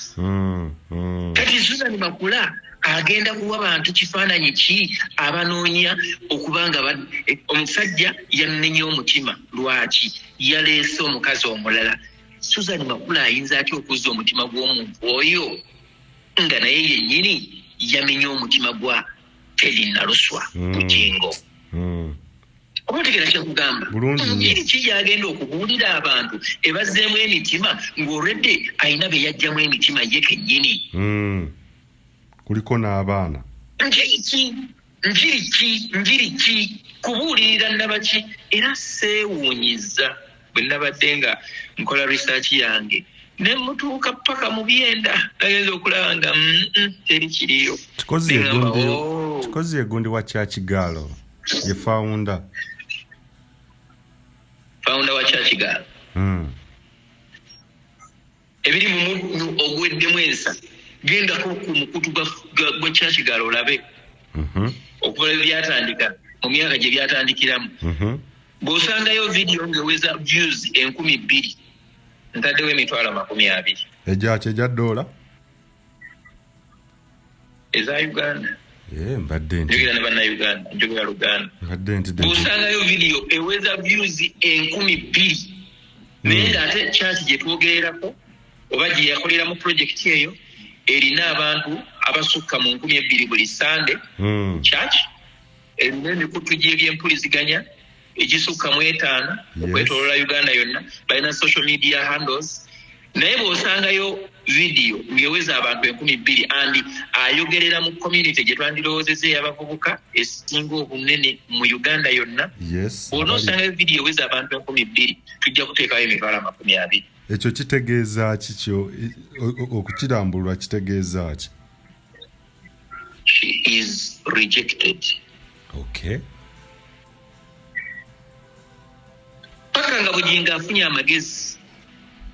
Kati Susan Makula agenda kuwa bantu kifaananyi ki abanoonya okubanga omusajja yannenya omutima. Lwaki? Yaleese omukazi omulala. Susan Makula ayinza atya okuzza omutima gw'omuntu oyo nga naye yennyini yamenya omutima gwa Teddy Naluswa Bujjingo. Obategera kyakugamba ngeri ki gyagenda okubuulira abantu ebazzeemu emitima ng'olwedde ayina be yajjamu emitima ye kennyini. Kuliko n'abaana. Njiri ki kubuulirira nabaki era seewuunyiza bwe nabadde nga nkola research yange ne mutuuka paka mu byenda nagenza okulaba nga teri kiriyo. Kikozi egundi wa Kyakigaalo ye founder wa Kyakigaalo. Ebiri mu ogweddemu ensa gendako ku mukutu gwa Kyakigaalo olabe okuva byatandika mu myaka gye byatandikiramu. Bw'osangayo vidiyo ng'eweza views 2,000 ntaddewo emitwalo 20. Egyaki egya ddoola eza Uganda. Mbadde njogera ne bannayuganda njogera Luganda. Bw'osangayo vidiyo eweza views 2,000 naye ng'ate kyaki gye twogererako oba gye yakoleramu pulojekiti eyo erina abantu abasukka mu 2,000 buli Sande. Church erina emikutu gy'ebyempuliziganya egisukka mu 5 okwetoolola Uganda yonna. Balina social media handles. Naye bw'osangayo vidiyo ng'eweza abantu 2,000 andi ayogerera mu community gye twandirowoozeza ey'abavubuka esinga obunene mu Uganda yonna. Bw'onoosangayo vidiyo eweza abantu 2,000 tujja kuteekawo emitwalo 20. Ekyo kitegeeza kikyo okukirambulwa kitegeeza ki? She is rejected. Okay. Paka nga Bujjingo afunye amagezi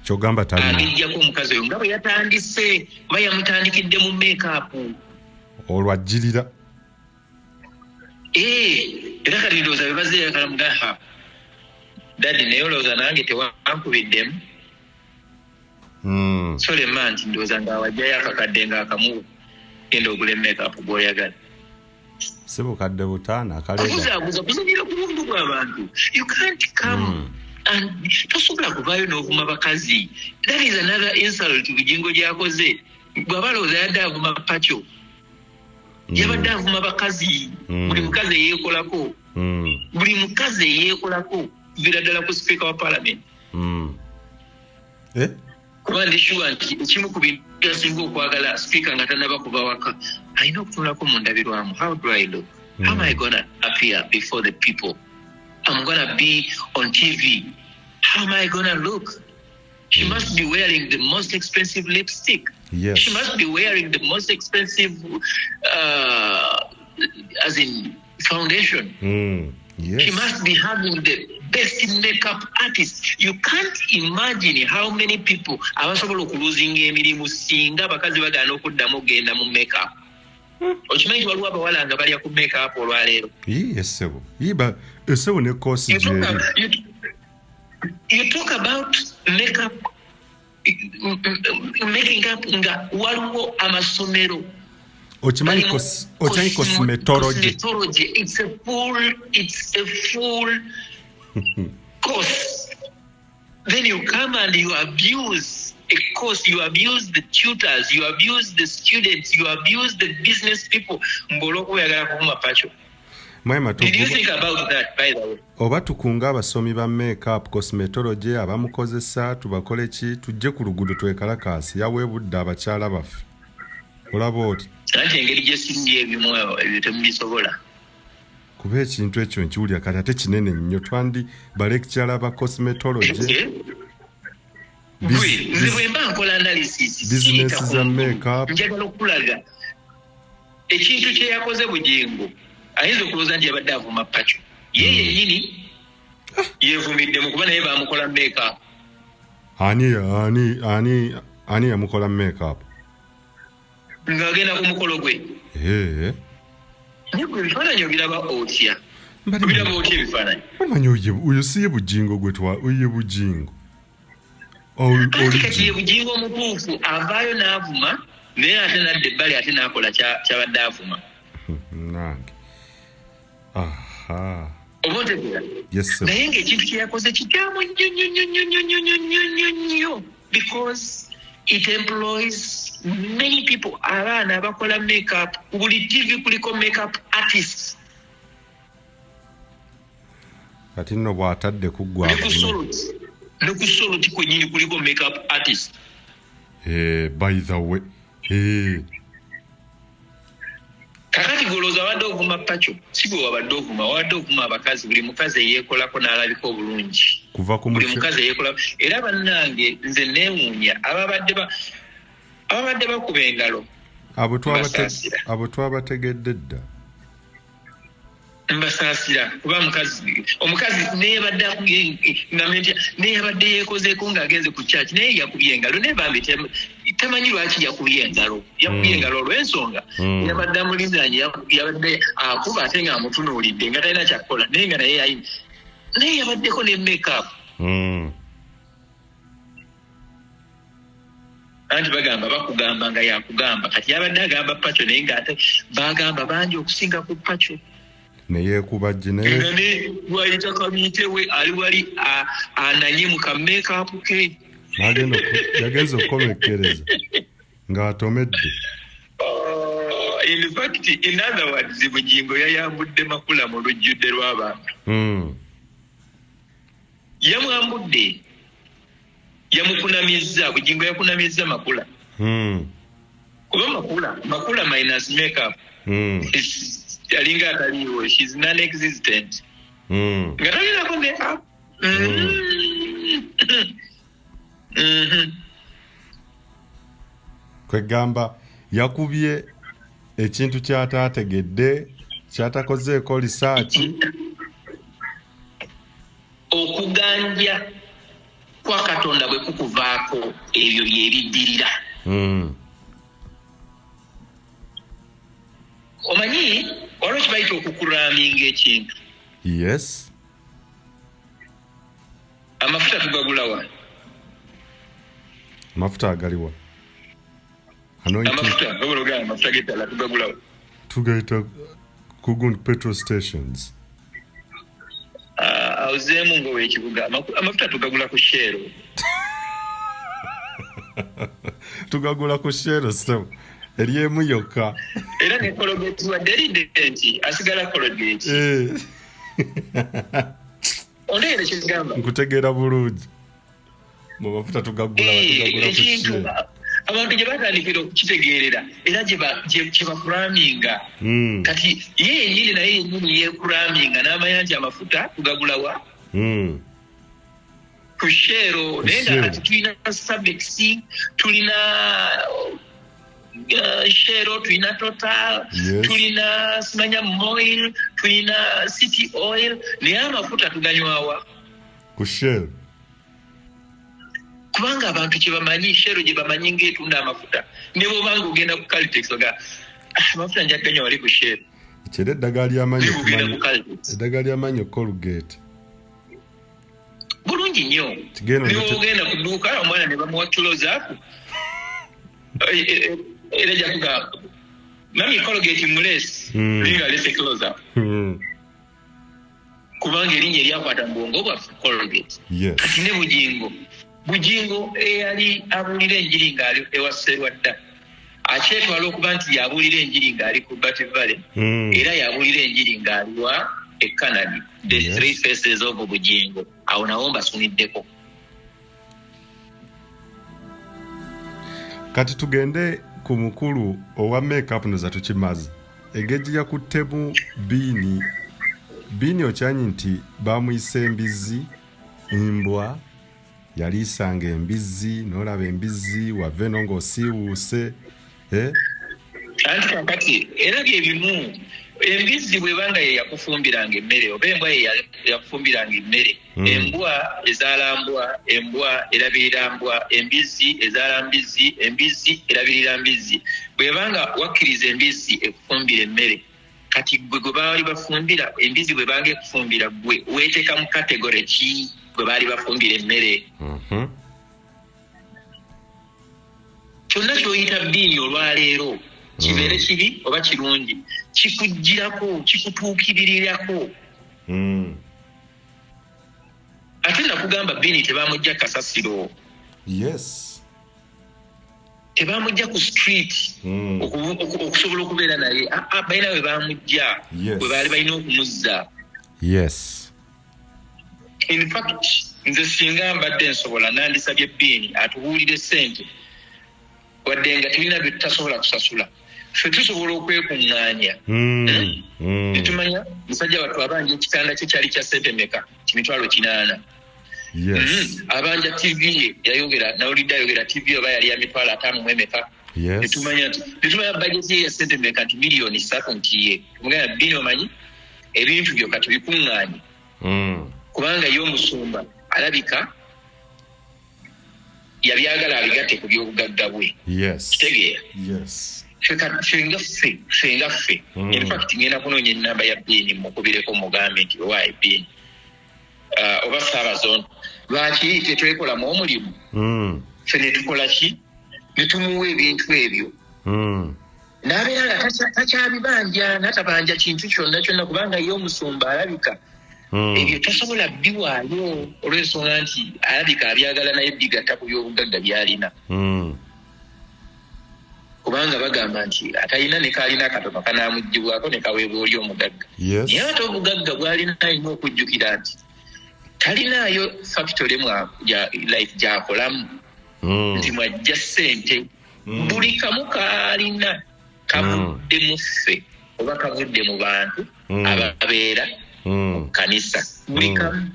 kyogamba talina agijjako omukazi oyo nga bwe yatandise oba yamutandikidde mu make-up olwajjirira. Era kati ndowooza bwe bazeera kalamugaha dadi naye olowooza nange tewankubiddemu. Solema nti ndowooza ng'awajjayo akakadde ng'akamu genda ogula make-up gw'oyagala. Si bukadde butaana akaleega kuzanira ku buntu bw'abantu. You can't come and tosobola kuvaayo n'ovuma bakazi. That is another insult Bujjingo gy'akoze. Bw'aba alowooza yadde avuma Pacho yabadde avuma bakazi. Buli mukazi eyeekolako kuviira ddala ku speaker wa parliament. Kuba ndishuwa nti ekimu ku bintu byasinga okwagala speaker nga tannaba kuva waka alina okutunulako mu ndabirwamu. How do I look? How am I gonna appear before the people? I'm gonna be on TV. How am I gonna look? She must be wearing the most expensive lipstick. Yes. She must be wearing the most expensive as in foundation. Yes. She must be having the best makeup artist. You can't imagine how many people abasobola okuluzinga emirimu singa abakazi bagaana okuddamu ogenda mu makeup. Okimanyi waliwo abawala nga balya ku makeup olwaleero. Essebo essebo ne koosi gyeri. You talk about makeup making up nga waliwo amasomero. Okimanyi cosmetology. It's a full course. Then you come and you abuse a course, you abuse the tutors, you abuse the students, you abuse the business people. Did you think about that, by the way? Oba tukunga abasomi ba makeup cosmetology abamukozesa tubakole ki tujje ku luguudo twekalakaasi yaweebudde abakyala baffe. Olaba oti ate engeri gye singi ebimu ebyo temubisobola. Kuba ekintu ekyo nkiwulira kati ate kinene nnyo twandi balekkyala ba cosmetology. Nze bwe mba nkola analysis business za makeup njagala okulaga ekintu kye yakoze Bujjingo ayinza okulowooza nti yabadde avuma Pacho. Yeye yennyini yeevumiddemu kuba naye baamukola make-up. Ani yamukola make-up? Ng'agenda ku mukolo gwe. Naye gwe ebifaananyi obiraba otya? Obiraba otya ebifaananyi? Omanyi oyo si ye Bujjingo oye Bujjingo. Kati ye Bujjingo omutuufu avaayo n'avuma naye ate n'adda ebbali ate n'akola kyabadde avuma. Nange. Oba otegeera? Yes, naye ng'ekintu kye yakoze kikyamu nnyo because it employs many people. Abaana abakola make-up, buli TV kuliko make-up artists. Kati nno bw'atadde kuggwa ne ku Soloti kwennyini kuliko make-up artist. By the way. Kakati golooza wadde ovuma Pacho, si gwe wabadde ovuma, wabadde ovuma abakazi, buli mukazi eyeekolako n'alabika obulungi. Buli mukazi eyeekolako. Era bannange nze neewuunya ababadde bakuba engalo. Abo twabategedde dda. Mbasaasira kuba omukazi neeyabadde neeyabadde yeekozeeko ng'agenze ku kyaki naye yakubye engalo naye bambi tamanyi lwaki yakubye engalo olw'ensonga yabadde amulinaanye yabadde akuba ate ng'amutunuulidde nga talina kyakukola naye nga naye yabaddeko ne make-up. Anti bakugamba nga yakugamba kati yabadde agamba Pacho naye ng'ate bagamba bangi okusinga ku Pacho. Neyeekuba ne wayita kamite we ali wali ananye mu ka make-up ke. Yagenza okukomekkereza ng'atomedde. In fact, in other words, Bujjingo yayambudde Makula mu lujjudde lw'abantu. Yamwambudde. Yamukunamizza, Bujjingo yakunamizza Makula. Kuba Makula minus make-up. Yalinga ataliiwo, she's non-existent. Nga talinako make-up. Kwegamba yakubye ekintu ky'ataategedde ky'atakozeeko lisaaki. Okuganja kwa Katonda bwe kukuvaako ebyo byebiddirira. Omanyi waliwo kibayita okukuraminga ekintu. Yes. Amafuta tugagulawa. Amafuta agaliwa. Amafuta getala tugagulawa. Tugayita ku petrol stations. Awuzeemu ng'ow'ekibuga amafuta tugagula ku Shell. Tugagula ku Shell Ssabo. Eryemu yokka. Era ne Colgate wadde eridenti asigala Colgate. Ondeere kyegamba. Nkutegeera bulungi. Mu mafuta tugagula ku Shell. Abantu gye batandikira okukitegeerera era gye bakuraminga. Kati ye yennyini naye yennyini yeekuraminga n'amanya nti amafuta tugagulawa? Ku Shell. Naye nga kati tulina Savex, tulina Shell, tulina Total, tulina simanya Moil, tulina City Oil, naye amafuta tuganywawa? Ku Shell. Kubanga abantu kye bamanyi Shell gye bamanyi ng'etunda amafuta ne bw'obanga ogenda ku Caltex oga amafuta njaganya wali ku Shell. Kyera eddagala ly'amanyi Colgate. Bulungi nnyo. Ne bw'ogenda ku dduuka omwana ne bamuwa kilozaaku era jakugamba mami Colgate mulesi linga alese kilozaaku kubanga erinnya eryakwata mu bwongo bwaffe Colgate. Kati ne Bujjingo eyali abuulira enjiri ng'ali ewa Sserwadda akyetwala okuba nti yabuulira enjiri ng'ali ku Bat Valley era yabuulira enjiri ng'ali wa Canada. The three faces of Bujjingo. Awo nawo mbasuniddeko. Kati tugende ku mukulu owa make-up noza tukimaze. Engeri yakuttemu Biini okyanyi nti bamuyisa embizzi, mbwa, yali isanga embizzi, n'olaba embizzi, wave no ng'osiiwuuse. Anti kakati era byebimu embizzi bwe banga ye yakufumbiranga emmere oba embwa ye yakufumbiranga emmere embwa ezaala mbwa embwa erabirira mbwa embizzi ezaala mbizzi embizzi erabirira mbizzi bwe banga wakkiriza embizzi ekufumbira emmere kati gwe baali bafumbira embizzi bwe banga ekufumbira gwe weeteeka mu kategore ki gwe baali bafumbira emmere kyonna kyoyita bbiini olwaleero kibeere kibi oba kirungi kikugirako kikutuukiririrako ate nakugamba bbiini tebamujja kasasiro tebamujja ku street okusobola okubeera naye balina we bamujja bwe baali balina okumuzza in fact nze singa mbadde nsobola nandisabye bbiini atubuulire ssente wadde nga tulina bye tutasobola kusasula ffe tusobola okwekuŋŋaanya netumanya musajja wattu abanja ekitanda kye kyali kya ssente meka kimitwalo 8 abanja tv ye yayogera nawulidde ayogera tv oba yali ya mitwalo 5 mu emeka netumanya bajeti ye ya ssente meka nti miliyoni 3 nti ye tumugamba bini omanyi ebintu byo kati bikuŋŋaanye kubanga ye omusumba alabika yabyagala abigatte ku byobugagga bwe kitegeera fenga ffe in fact ngenda kunoonya ennamba ya bbiini mukubireko mugambe nti owaaye bbiini oba Ssaabazondo lwaki tetwekolamu omulimu ffe ne tukola ki ne tumuwa ebintu ebyo n'abeera nga takyabibanja natabanja kintu kyonna kubanga ye omusumba alabika ebyo tasobola biwaayo olw'ensonga nti alabika abyagala naye bigatta ku byobugagga byalina kubanga bagamba nti atalina ne kaalina akatono kanaamugibwako ne kaweebwa oli omugagga naye ate obugagga bwalina alina okujjukira nti talinaayo factory life gyakolamu nti mwajja ssente buli kamu kaalina kavudde mu ffe oba kavudde mu bantu ababeera mu kanisa buli kamu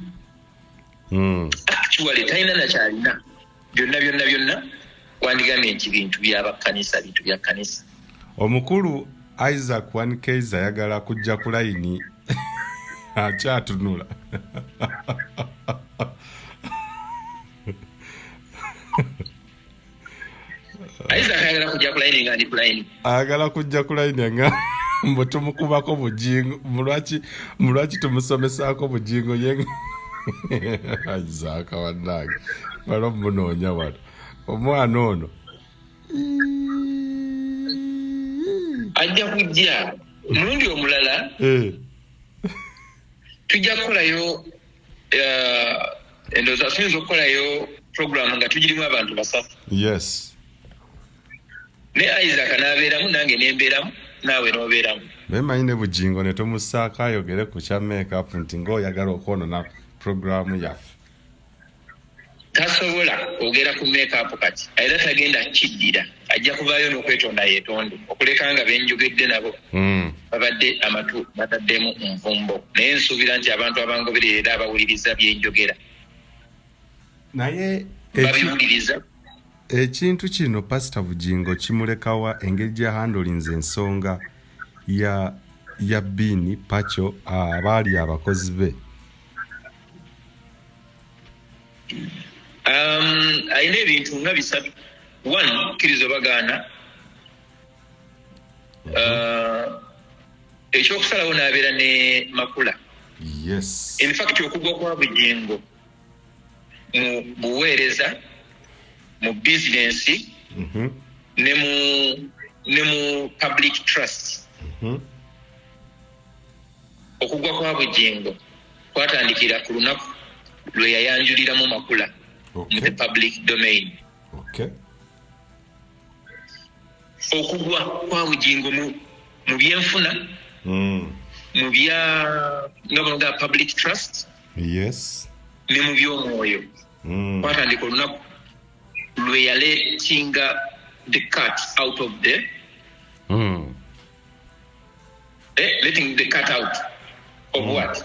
actually talina nakyalina byonna wandigambye nti bintu byabakkanisa bintu bya kkanisa. Omukulu Isaac 1K ayagala kujja ku layini akyatunula. Isaac ayagala kujja ku layini nga ndi ku layini. Ayagala kujja ku layini nga mbu tumukubako Bujjingo mulwaki tumusomesaako Bujjingo ye Isaac wannange balo munoonya wano omwana ono ajja kujja mulundi omulala tujja kukolayo endowooza tuyinza okukolayo program nga tugirimu abantu basatu. Ne Isaac n'abeeramu nange nembeeramu naawe n'obeeramu. Bemanyi ne Bujjingo ne tomussaako ayogere ku kya make-up nti ng'oyagala okwonona programu yaffe. Tasobola kwogera ku make-up kati era tagenda kiddira ajja kuvaayo n'okwetonda yeetonde okuleka nga benjogedde nabo babadde amatu bataddemu nvumbo naye nsuubira nti abantu abangoberera era abawuliriza byenjogera naye babiwuliriza. Ekintu kino Pastor Bujjingo kimulekawa engeri gya handlinze ensonga ya Bini Pacho abaali abakozi be. Ayina ebintu nga bisatu. One, kkiriza bagaana. Ekyokusalawo n'abeera ne Makula. In fact okugwa kwa Bujjingo mu buweereza mu business ne mu public trust. Okugwa kwa Bujjingo kwatandikira ku lunaku lwe yayanjuliramu Makula mu the public domain. Okugwa kwa Bujjingo mu byenfuna mu bya nga public trust ne mu by'omwoyo kwatandika olunaku lwe yaletinga the cat out of the letting the cat out of what?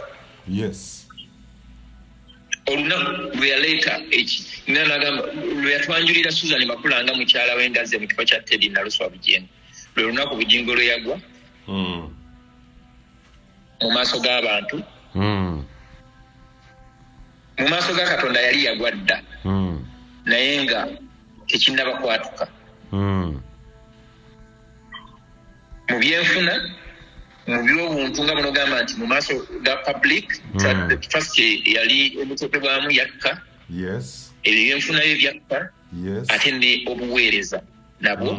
Olunaku lwe yaleeta nagamba lwe yatwanjulira Susan Makula nga mukyala we ngazze mu kifo kya Teddy Naluswa Bujjingo lwe lunaku Bujjingo lwe yagwa mu maaso g'abantu mu maaso ga Katonda yali yagwadda naye nga tekinnaba kwatuka mu byenfuna mu by'obuntu nga muno gamba nti mu maaso ga public first yali emutekebwamu yakka ebyo byenfuna bye byakka ate ne obuweereza nabwo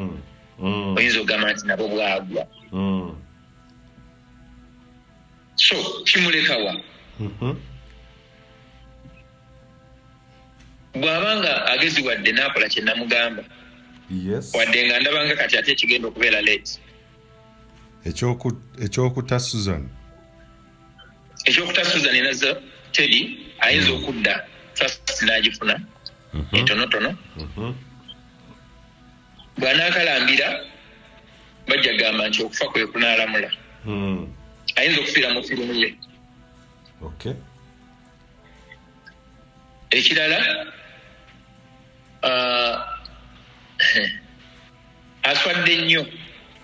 oyinza okugamba nti nabwo bwagwa so kimulekawa bw'abanga ageziwadde n'akola kye namugamba wadde nga ndabanga kati ate ekigenda okubeera late ekyokuta Susan naza Teddy ayinza okudda first n'agifuna entonotono bw'anaakalambira bajja gamba nti okufa kwe kunaalamula ayinza okufiira mu firimu ye ekirala aswadde nnyo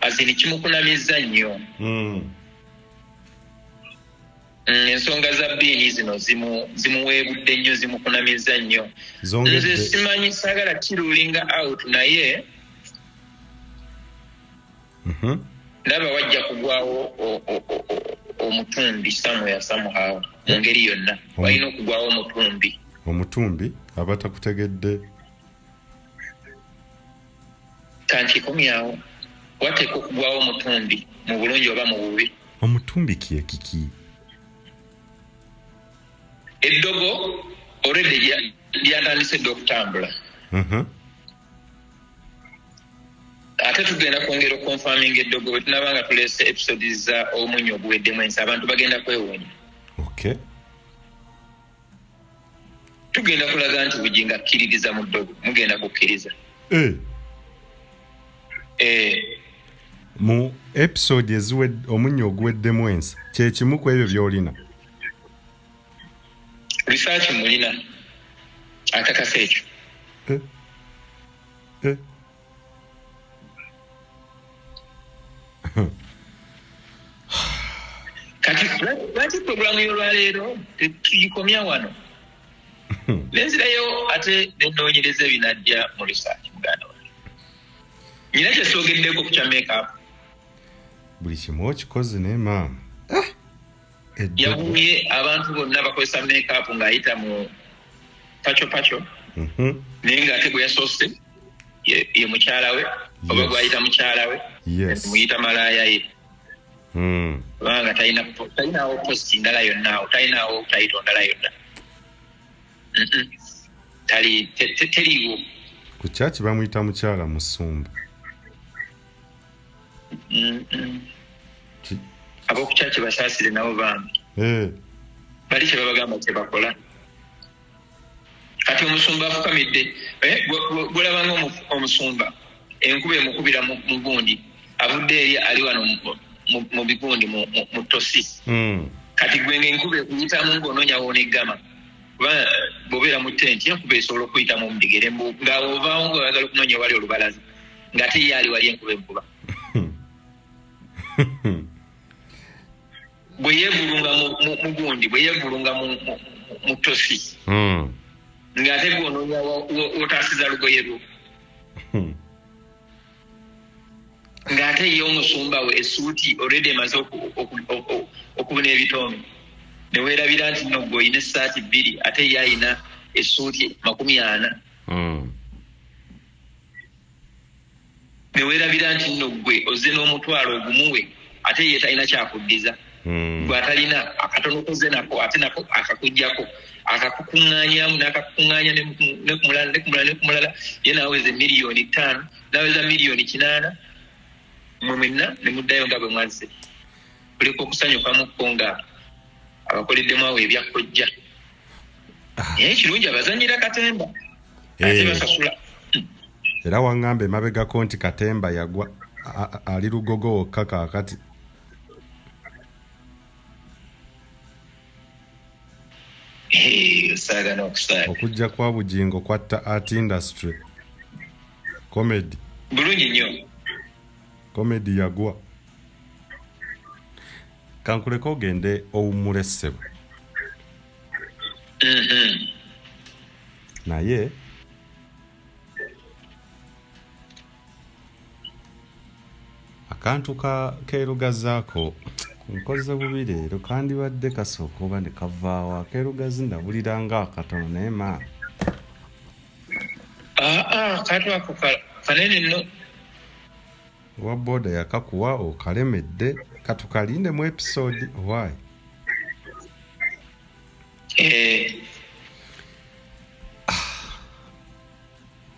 azini kimukunamizza nnyo ensonga za bbiini zino zimuweebudde nnyo zimukunamizza nnyo nze simanyi saagala kirulinga out naye ndaba wajja kugwawo omutumbi somehow mu ngeri yonna walina okugwawo omutumbi aba takutegedde kankikomyawo wateeka okugwawo omutumbi mu bulungi oba mu bubi omutumbi kiki eddogo already lyatandise dde okutambula ate tugenda kwongera okonfaminga eddogo bwe tunaba nga tuleese episodes za omunyo oguweddemu ensi abantu bagenda kwewuunya tugenda kulaga nti Bujjingo akkiririza mu ddogo mugenda kukkiriza mu episode omunyo oguweddemu ensi kyekimu ku ebyo by'olina research mulina akakasa ekyo kati lwaki programu y'olwaleero tugikomya wano nenzirayo ate nenoonyereza ebinajja mu research muganda wange nyina kyesoogeddeko ku kya makeup buli kimu okikoze naye maama yabumye abantu bonna bakozesa makeup ng'ayita mu paco naye ng'ate gwe yasoose ye mukyala we oba gwayita mukyala we muyita malaaya ye kubanga talinawo posti ndala yonnaawo talinawo tayito ndala yonna teriiwo ku kyaki bamuyita mukyala musumba ab'okukyaki basaasire nabo bambi bali kye babagamba kye bakola kati omusumba afukamidde gwolabanga omusumba enkuba emukubira mu gundi avudde eri ali wano mu bigundi mu tosi kati gwenga enkuba ekuyitamu ng'onoonya woneggama kuba bw'obeera mu tenti enkuba esobola okuyitamu mu bigere ng'awo ovaawo ng'oyagala okunoonya wali olubalaza ng'ate ye ali wali enkuba enkuba bwe yeevulunga mu gundi bwe yeevulunga mu tosi ng'ate gw'onoonya wotaasiza lugoye lwo ng'ate ye omusumba we essuuti already emaze okubuna ebitoomi ne weerabira nti nno gwe olina essaati 2 ate ye ayina essuuti 40 ne weerabira nti nno gwe ozze n'omutwalo ogumuwe ate ye talina kyakuddiza gwe atalina akatono koze nako ate nako akakujjako akakukuŋŋaanyamu n'akakukuŋŋaanya ne kumulala ye naaweza miliyoni 5 naaweza miliyoni 8 mwenna ne muddayo nga bwe mwazze kuliko okusanyukamukko nga abakoleddemu awo ebyakkojja naye kirungi abazanyira katemba ate basasula era waŋŋamba emabegako nti katemba yagwa ali lugogo wokka kaakati saagana okusaaga okujja kwa Bujjingo kwatta art industry comedy bulungi nnyo comedy yagwa kankuleko ogende owummule ssebo. Naye akantu keerugazaako nkoze bubi leero kandibadde kasooka oba ne kavaawo. Akeerugazi ndabulira nga akatono naye maama. Katu ako kanene nno. Wa booda yakakuwa okalemedde katukalinde mu episode why?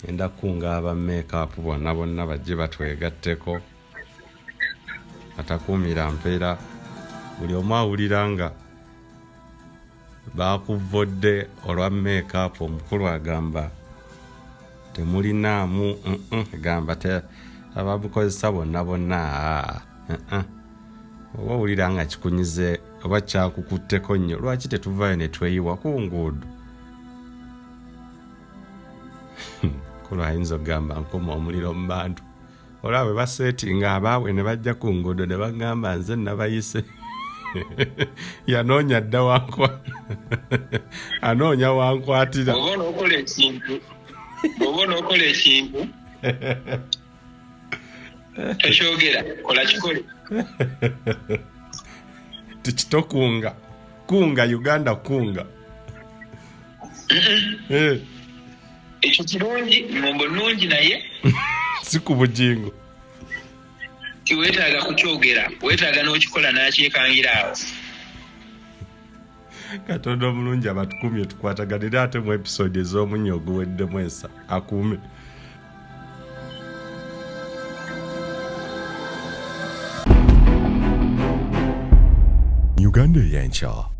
Enda kunga aba makeup bonna bajje batwegatteko. Atakuumira mpeera buli omu awulira nga bakuvodde olwa makeup. Omukulu agamba temulinaamu gamba te ababukozesa bonna oba owulira nga kikunyize oba kyakukutteko nnyo lwaki tetuvaayo ne tweyiwa ku nguudo. Mukulu ayinza okugamba nkuma omuliro mu bantu. Olaba bwe baseetinga abaabwe ne bajja ku nguudo ne bagamba nze nabayise. Yanoonya dda wankwa. Anoonya wankwatira. Oba n'okola ekintu tokyogera, kola kikole. Tikitokunga. Kunga Uganda kunga. Ekyo kirungi, mmombo nnungi naye si ku Bujjingo. Tiweetaaga kukyogera, weetaaga n'okikola n'akyekangira awo. Katonda omulungi abatukumye tukwataganira ate mu episode ez'omunnyo oguweddemu esa akuume. Uganda y'enkya.